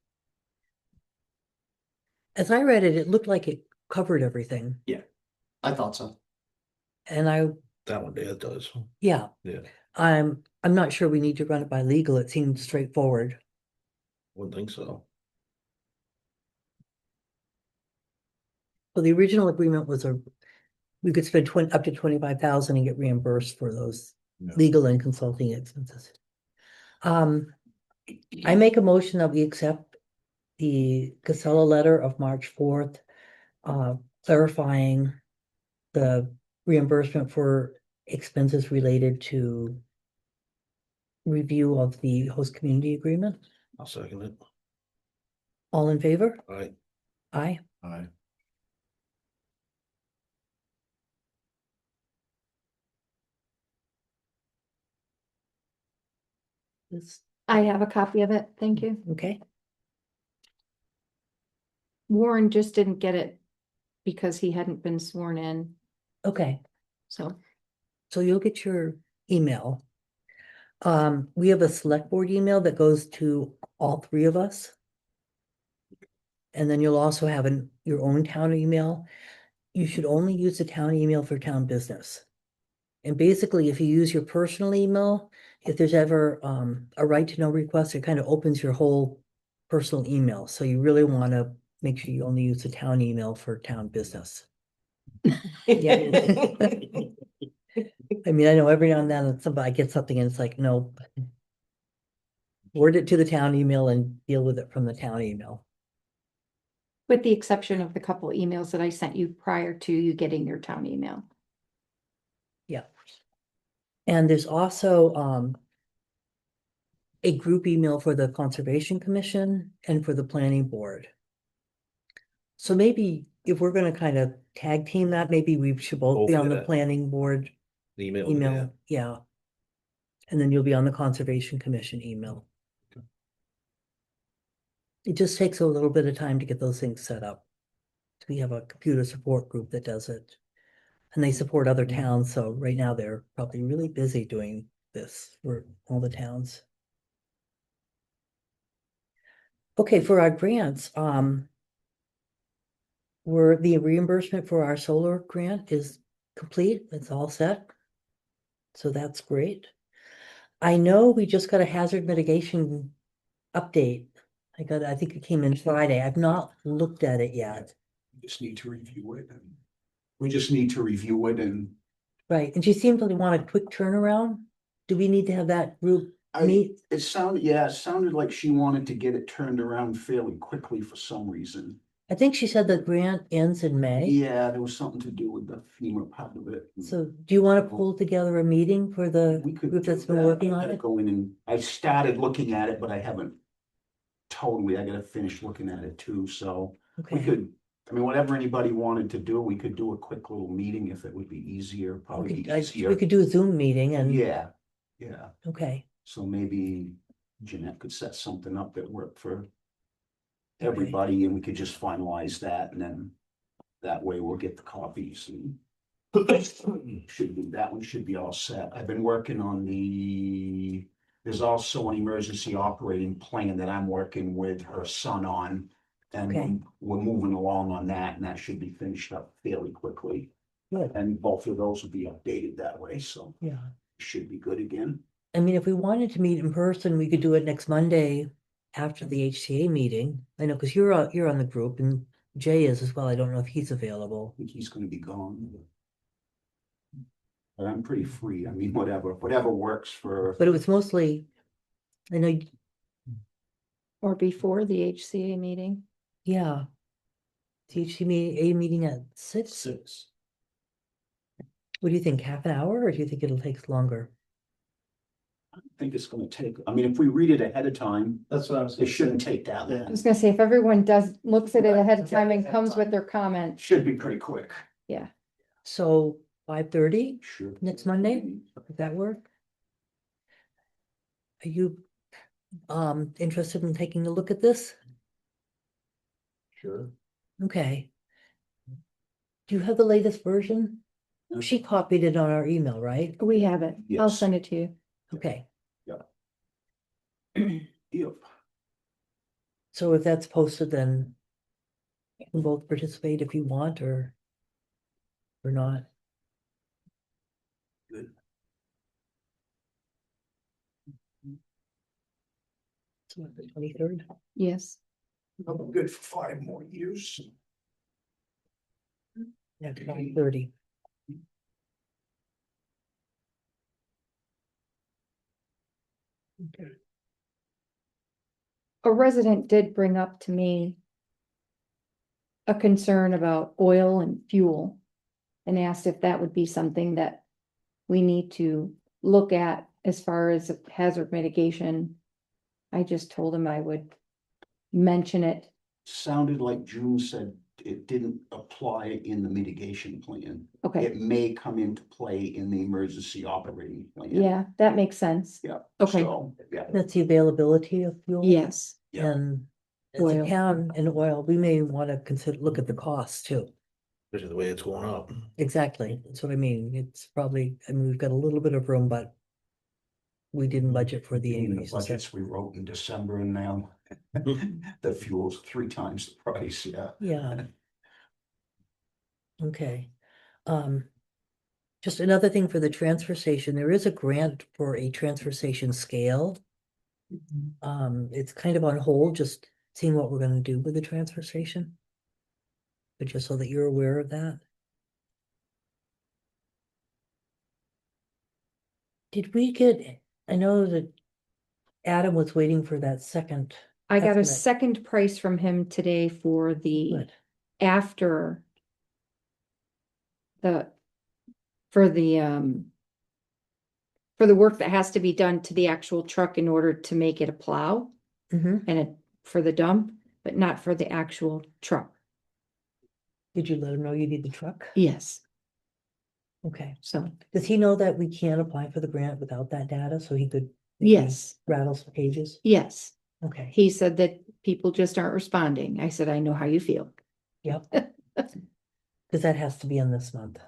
As I read it, it looked like it covered everything. I thought so. And That one, yeah, it does. yeah. Yeah. I'm not sure we need to run it by legal. It seemed straightforward. Wouldn't think so. Well, the original agreement was we could spend up to 25,000 and get reimbursed for those Yeah. legal and consulting expenses. I make a motion that we accept the Casella letter of March 4th, clarifying the reimbursement for expenses related to review of the host community agreement. I'll second it. All in favor? All right. Aye. Aye. This, I have a copy of it. Thank you. okay, Warren just didn't get it because he hadn't been sworn in, okay. so. So you'll get your email. We have a select board email that goes to all 3 of us. And then you'll also have your own town email. You should only use the town email for town business. And basically, if you use your personal email, if there's ever a right to know request, it kind of opens your whole personal email. So you really want to make sure you only use the town email for town business. Yeah. I mean, I know every now and then somebody, I get something and it's like, no. Forward it to the town email and deal with it from the town email. With the exception of the couple emails that I sent you prior to you getting your town email. Yeah. And there's also a group email for the Conservation Commission and for the Planning Board. So maybe if we're gonna kind of tag team that, maybe we should both be Both on do the that. Planning Board Email. email, yeah. And then you'll be on the Conservation Commission email. It just takes a little bit of time to get those things set up. We have a computer support group that does it. And they support other towns, so right now they're probably really busy doing this for all the towns. Okay, for our grants, the reimbursement for our solar grant is complete, it's all set. So that's great. I know we just got a hazard mitigation update. I think it came in Friday. I've not looked at it yet. Just need to review it. And we just need to review it and Right, and she seemed to want a quick turnaround. Do we need to have that group meet? it sounded like she wanted to get it turned around fairly quickly for some reason. I think she said the grant ends in May. Yeah, there was something to do with the FEMA part of it. So do you want to pull together a meeting for the We could group do that's been that. working I on gotta it? Go in and I started looking at it, but I haven't totally, I gotta finish looking at it too, so we Okay, could, I mean, whatever anybody wanted to do, we could do a quick little meeting if it would be easier, probably be we easier. could do a Zoom meeting and, Yeah, okay, so maybe Jeanette could set something up that worked for Okay. everybody, and we could just finalize that, and then that way we'll get the copies and should be, that one should be all set. I've been working on there's also an emergency operating plan that I'm working with her son on. Okay. And we're moving along on that, and that should be finished up fairly quickly. good, And both of those will be updated that way, so yeah. should be good again. I mean, if we wanted to meet in person, we could do it next Monday after the HCA meeting. I know, because you're on the group and Jay is as well. I don't know if he's available. I think he's gonna be gone. But I'm pretty free. I mean, whatever works for, But it was mostly, I know, Or before the HCA meeting. yeah. The HCA meeting at 6? 6. What do you think, half an hour, or do you think it'll take longer? I think it's gonna take, I mean, if we read it ahead of time, That's what I was. it shouldn't take that I long. was gonna say, if everyone looks at it ahead of time and comes with their comment, Should be pretty quick. yeah. So 5:30 Sure. next Monday, would that work? Are you interested in taking a look at this? Sure. Okay. Do you have the latest version? She copied it on our email, right? We have it. I'll Yes. send it to you. Okay, Yep. so if that's posted, then you can both participate if you want or not. Good. So what, the 23rd? Yes. I'm good for 5 more years. Yeah, 9:30. Okay. A resident did bring up to me a concern about oil and fuel and asked if that would be something that we need to look at as far as hazard mitigation. I just told him I would mention it. Sounded like June said it didn't apply in the mitigation plan. Okay, It may come into play in the emergency operating plan. yeah, that makes sense. Yeah. Okay, So, yeah, That's the availability of fuel? yes, Yeah. And as Oil. a town and oil, we may want to look at the costs too. Especially the way it's going up. Exactly, that's what I mean. It's probably, I mean, we've got a little bit of room, but we didn't budget for the In the increase. Is that- budgets we wrote in December and now the fuel's 3 times the price, yeah. Yeah. Okay. Just another thing for the transfer station, there is a grant for a transfer station scale. It's kind of on hold, just seeing what we're gonna do with the transfer station. But just so that you're aware of that. Did we get, I know that Adam was waiting for that second. I got a estimate. second price from him today for the Good. after the, for the work that has to be done to the actual truck in order to make it a plow Mhm. and it for the dump, but not for the actual truck. Did you let him know you need the truck? Yes, Okay. so, Does he know that we can't apply for the grant without that data, so he could? if he yes, Rattles the pages? yes. Okay, He said that people just aren't responding. I said, I know how you feel. yep. Cause that has to be in this month.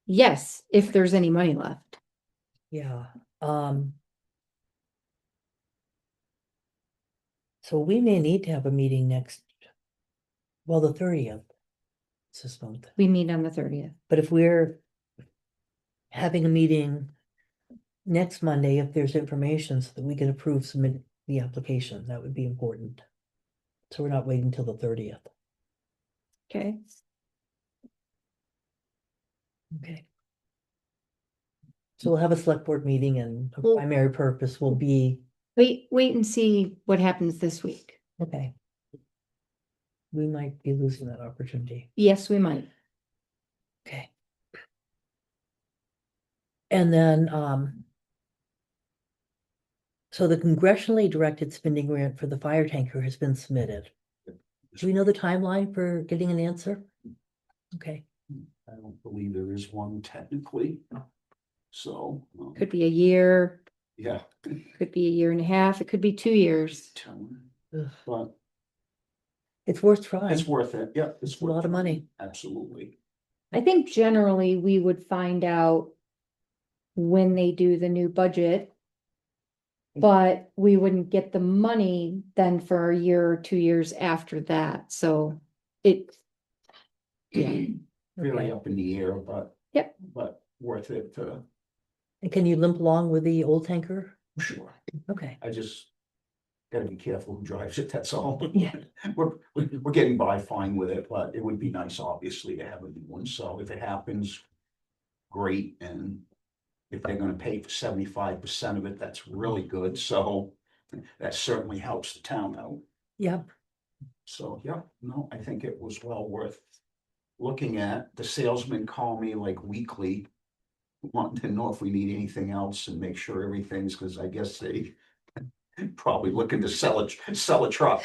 Yes, if there's any money left. Yeah, so we may need to have a meeting next. Well, the 30th. It's this month, We meet on the 30th. but if we're. Having a meeting. Next Monday, if there's information so that we can submit the application, that would be important. So we're not waiting till the 30th. Okay. Okay. So we'll have a select board meeting and the Well- primary purpose will be, Wait and see what happens this week. okay. We might be losing that opportunity. Yes, we might. Okay. And then, so the congressionally directed spending grant for the fire tanker has been submitted. Do we know the timeline for getting an answer? Okay, I don't believe there is one technically. So, Could be a year, yeah. could be a year and a half, it could be 2 years. Ugh. But it's worth trying. it's worth it, yeah. It's a lot worth of it. money. Absolutely. I think generally we would find out when they do the new budget. But we wouldn't get the money then for a year or 2 years after that, so it. Yeah, Really Okay. up in the air, but. Yep. But worth it, And can you limp along with the old tanker? sure. Okay, I just gotta be careful who drives it, that's all. Yeah. We're getting by fine with it, but it would be nice, obviously, to have a new one, so if it happens, great, and if they're gonna pay for 75% of it, that's really good, so that certainly helps the town out. yep, So, yeah, no, I think it was well worth looking at. The salesmen call me like weekly, wanting to know if we need anything else and make sure everything's, because I guess they probably looking to sell a truck.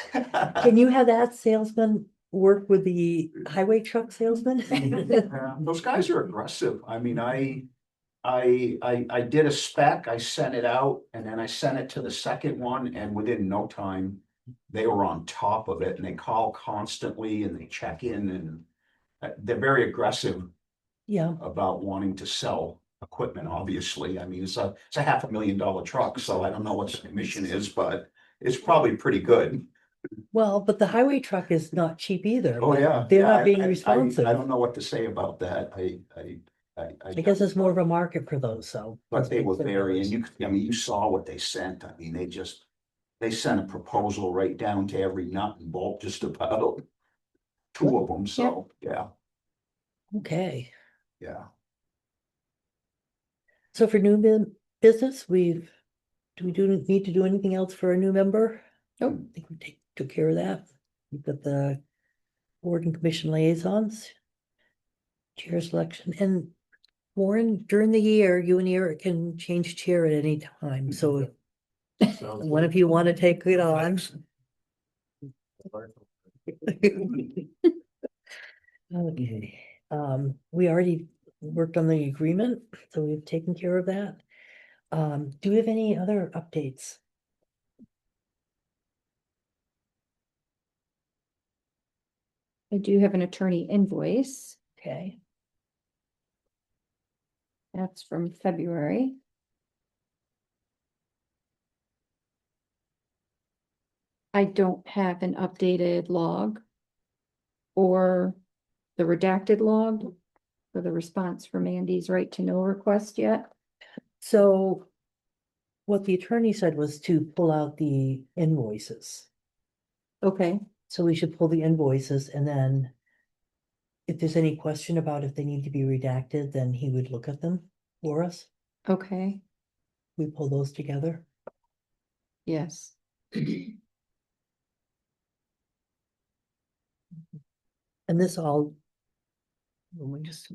can you have that salesman work with the highway truck salesman? Yeah, those guys are aggressive. I mean, I did a spec, I sent it out, and then I sent it to the second one, and within no time, they were on top of it, and they call constantly, and they check in, and they're very aggressive Yeah, about wanting to sell equipment, obviously. I mean, it's a $500,000 truck, so I don't know what the commission is, but it's probably pretty good. well, but the highway truck is not cheap either. Oh, but yeah. They're Yeah, not being I responsive. don't know what to say about that. I guess there's more of a market for those, so. But they were very, and I mean, you saw what they sent. I mean, they sent a proposal right down to every nut and bolt, just about. 2 of them, so, yeah, Okay, yeah. so for business, do we need to do anything else for a new member? Nope. I think we took care of that. We've got the board and commission liaisons. Chair selection, and Warren, during the year, you and Eric can change chair at any time, so if Sounds one good. of you want to take it on. Okay, we already worked on the agreement, so we've taken care of that. Do we have any other updates? I do have an attorney invoice, Okay, that's from February. I don't have an updated log or the redacted log for the response from Andy's right to know request yet. So what the attorney said was to pull out the invoices. Okay, So we should pull the invoices and then if there's any question about if they need to be redacted, then he would look at them for us. okay, We pull those together. yes. And this all. Let me just.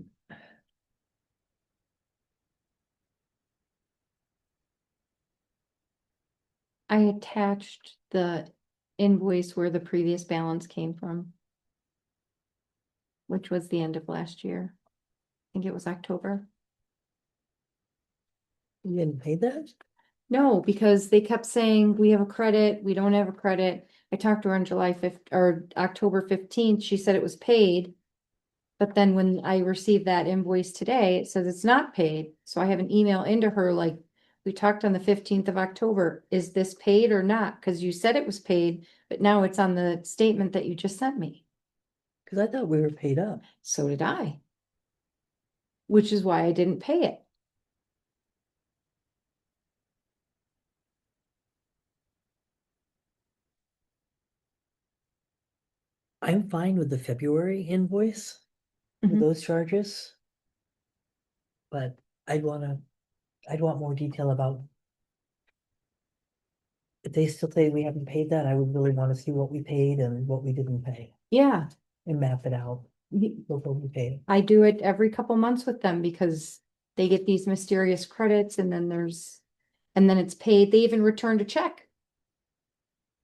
I attached the invoice where the previous balance came from. Which was the end of last year. I think it was October. You didn't pay that? No, because they kept saying, we have a credit, we don't have a credit. I talked to her on July 5th or October 15th. She said it was paid. But then when I received that invoice today, it says it's not paid. So I have an email into her like, we talked on the 15th of October. Is this paid or not? Because you said it was paid, but now it's on the statement that you just sent me. Cause I thought we were paid up. So did I. Which is why I didn't pay it. I'm fine with the February invoice. For Mhm. those charges. But I'd want more detail about. If they still say we haven't paid that, I would really want to see what we paid and what we didn't pay Yeah, and map it out y- before we pay it. I do it every couple months with them because they get these mysterious credits and then it's paid. They even returned a check.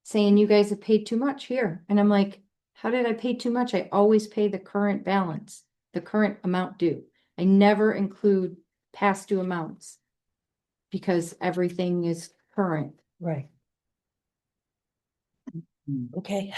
Saying you guys have paid too much here. And I'm like, how did I pay too much? I always pay the current balance, the current amount due. I never include past due amounts. Because everything is current. Right. Okay.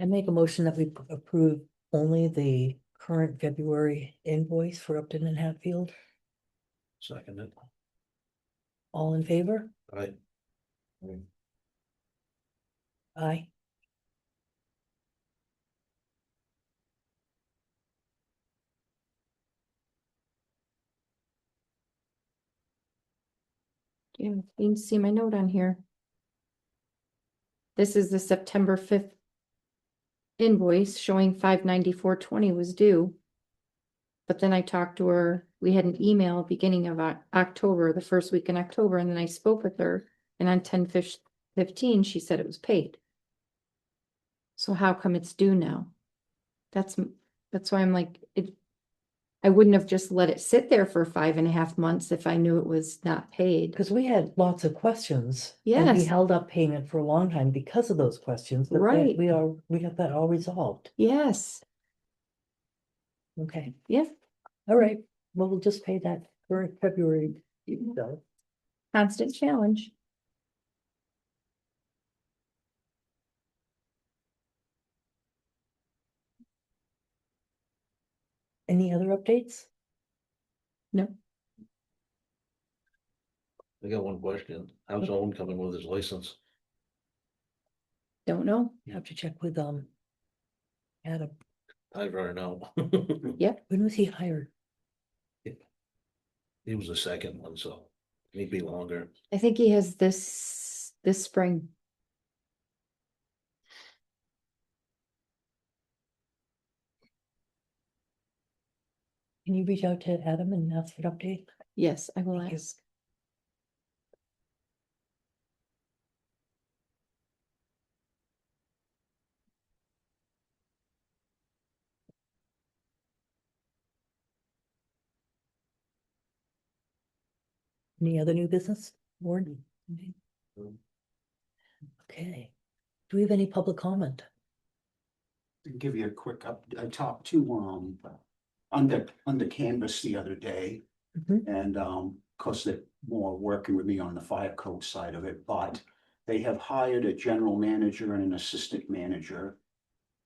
I make a motion that we approve only the current February invoice for Upton and Hatfield. Second it. All in favor? I, Aye. Yeah, you can see my note on here. This is the September 5th invoice showing 594.20 was due. But then I talked to her, we had an email beginning of October, the first week in October, and then I spoke with her, and on 10/15, she said it was paid. So how come it's due now? That's why I'm like, I wouldn't have just let it sit there for 5.5 months if I knew it was not paid. Because we had lots of questions. And we Yes. held up payment for a long time because of those questions. But Right. we got that all resolved. Yes, Okay, yeah, all right. Well, we'll just pay that current February bill. constant challenge. Any other updates? No, I got one question. How's Owen coming with his license? don't know. You have to check with, Adam. I'd rather know. When was he hired? He was the second one, so maybe longer. I think he has this spring. Can you reach out to Adam and ask for an update? Yes, I will Thank you. ask. Any other new business, Warren? Okay, do we have any public comment? To give you a quick I talked to, under Canvas the other day. Mhm. And, of course, they're more working with me on the fire code side of it, but they have hired a general manager and an assistant manager.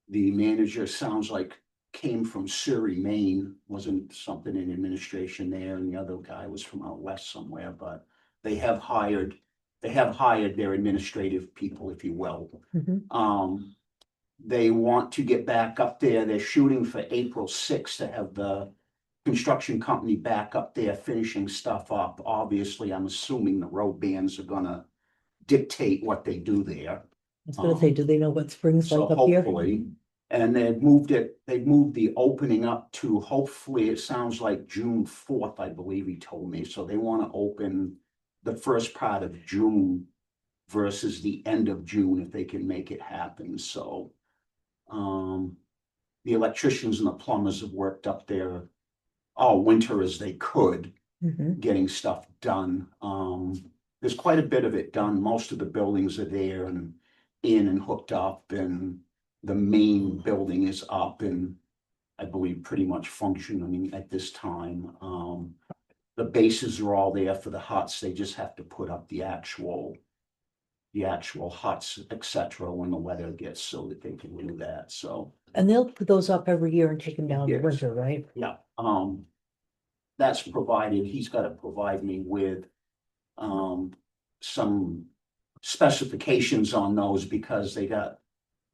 The manager sounds like came from Surrey, Maine, wasn't something in administration there, and the other guy was from out west somewhere, but they have hired their administrative people, if you will. Mhm. They want to get back up there. They're shooting for April 6th to have the construction company back up there finishing stuff up. Obviously, I'm assuming the road bands are gonna dictate what they do there. I was gonna say, do they know what spring's So like up here? hopefully, and they've moved the opening up to, hopefully, it sounds like June 4th, I believe he told me. So they want to open the first part of June versus the end of June if they can make it happen. So the electricians and the plumbers have worked up there all winter as they could, Mhm. getting stuff done. There's quite a bit of it done. Most of the buildings are there and in and hooked up, and the main building is up and I believe pretty much functioning at this time. The bases are all there for the huts. They just have to put up the actual huts, etc., when the weather gets so that they can do that. So And they'll put those up every year and take them down in Yes. winter, right? yeah, that's provided, he's gotta provide me with, some specifications on those because they got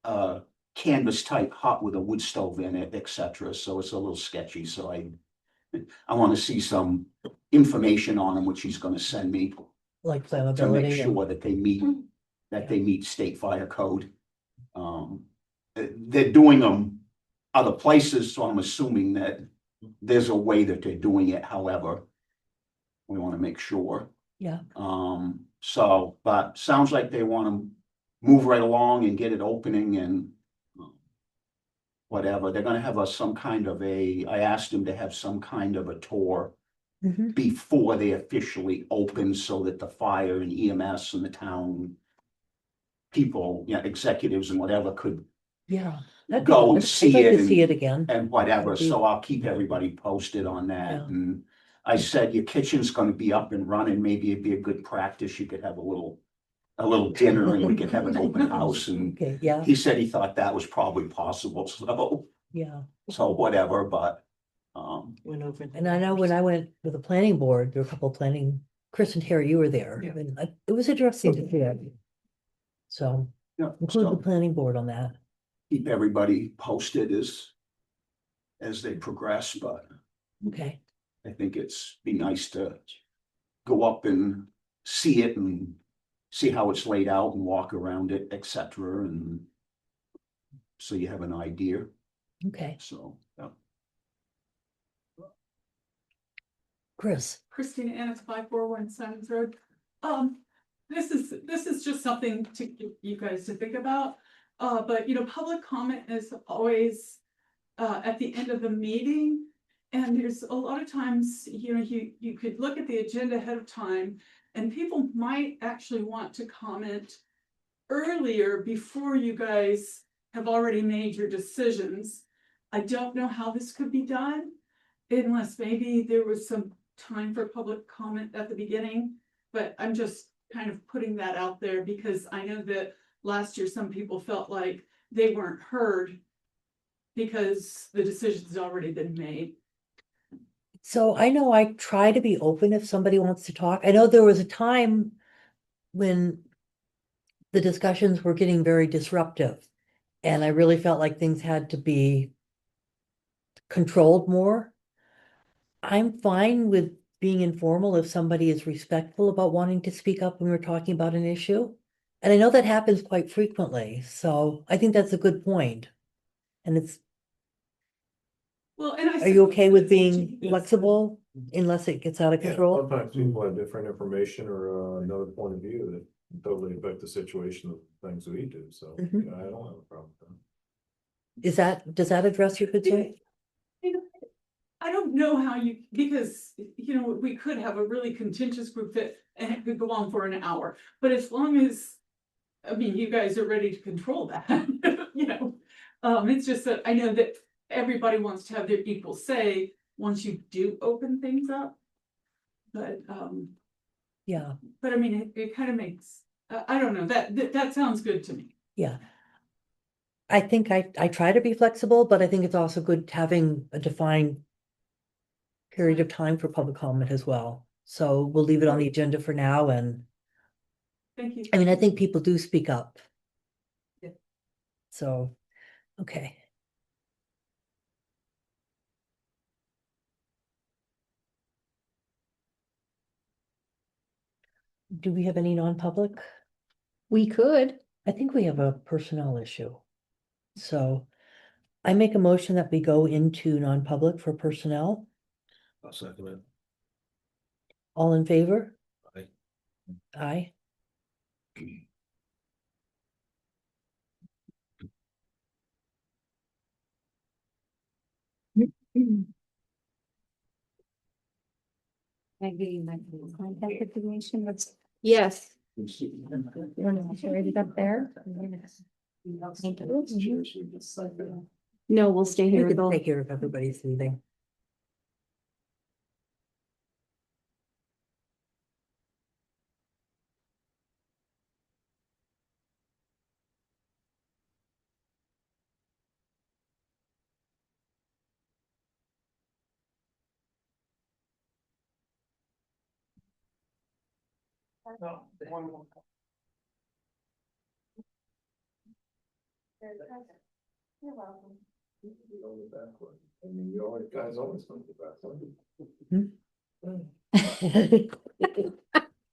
a canvas type hut with a wood stove in it, etc. So it's a little sketchy, so I wanna see some information on them, which he's gonna send me Like to make flammability and, sure that they meet state fire code. They're doing them other places, so I'm assuming that there's a way that they're doing it, however. We wanna make sure. yeah, So, but sounds like they wanna move right along and get it opening and whatever. They're gonna have I asked them to have some kind of a tour Mhm. before they officially open so that the fire and EMS and the town people, executives and whatever could yeah. That'd be go good. and see I'd like it to see it again. and whatever, That'd be- so I'll keep everybody posted on that. Yeah. And I said, your kitchen's gonna be up and running, maybe it'd be a good practice, you could have a little dinner and we could have an open house, and Okay, yeah, he said he thought that was probably possible, yeah. so whatever, but. Went over. And I know when I went with the planning board, there were a couple of Chris and Terry, you were there, Yeah. and it was interesting to see that. So Yeah, include the so planning board on that. keep everybody posted as they progress, but Okay, I think it's be nice to go up and see it and see how it's laid out and walk around it, etc. And so you have an idea, okay. so, yeah. Chris, Christina Annis, 541 Simons Road. This is just something to get you guys to think about. But public comment is always at the end of the meeting. And there's a lot of times, you could look at the agenda ahead of time and people might actually want to comment earlier before you guys have already made your decisions. I don't know how this could be done unless maybe there was some time for public comment at the beginning, but I'm just kind of putting that out there because I know that last year some people felt like they weren't heard because the decision's already been made. so I know I try to be open if somebody wants to talk. I know there was a time when the discussions were getting very disruptive. And I really felt like things had to be controlled more. I'm fine with being informal if somebody is respectful about wanting to speak up when we're talking about an issue. And I know that happens quite frequently, so I think that's a good point. And Well, and are you okay with being Yes. flexible unless it gets out of Yeah, control? sometimes people have different information or another point of view that totally affect the situation of things we do, so, Mhm. I don't have a problem with that. Does that address your concern? I don't know how because, you know, we could have a really contentious group that, and it could go on for an hour, but as long as, I mean, you guys are ready to control that, you know. It's just that I know that everybody wants to have their equal say once you do open things up. But, Yeah, but I mean, it kind of makes, I don't know, that sounds good to me. yeah. I think I try to be flexible, but I think it's also good having a defined period of time for public comment as well. So we'll leave it on the agenda for now, and Thank you. I mean, I think people do speak up. Yeah. So, okay. Do we have any non-public? We could. I think we have a personnel issue. So I make a motion that we go into non-public for personnel. I'll second it. All in favor? Aye. Aye. I give you my contact information, what's. Yes. You want to write it up there? Thank you. No, we'll stay You here. can They'll- take care of everybody's leaving. I mean, you always, guys always think about something.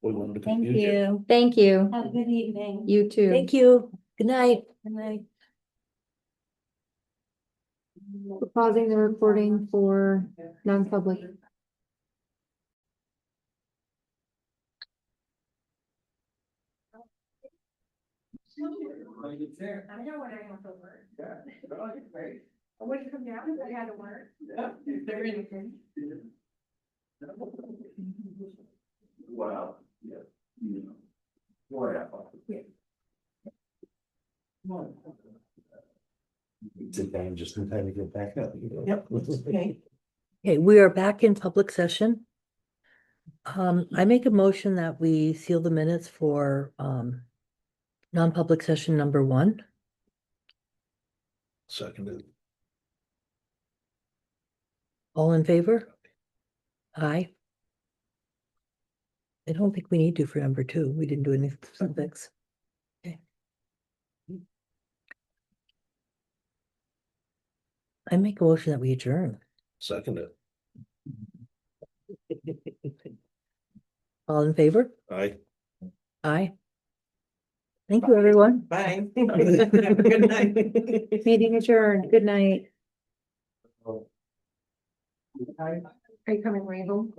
We wanted to Thank confuse you. Thank you. Have a good evening. You too. Thank you. Good night. Good night. We're pausing the recording for non-public. I know when I have to work. I wouldn't come down if I had to work. Wow, yeah. Wow. Sit down just in time to get back up. Yep. Okay, we are back in public session. I make a motion that we seal the minutes for non-public session number 1. Seconded. All in favor? Aye. I don't think we need to for number 2. We didn't do any subjects. Okay. I make a motion that we adjourn. Seconded. All in favor? Aye. Aye. Thank you, everyone. Bye. Good night. Meeting adjourned. Good night. Oh. Are you coming, Randall?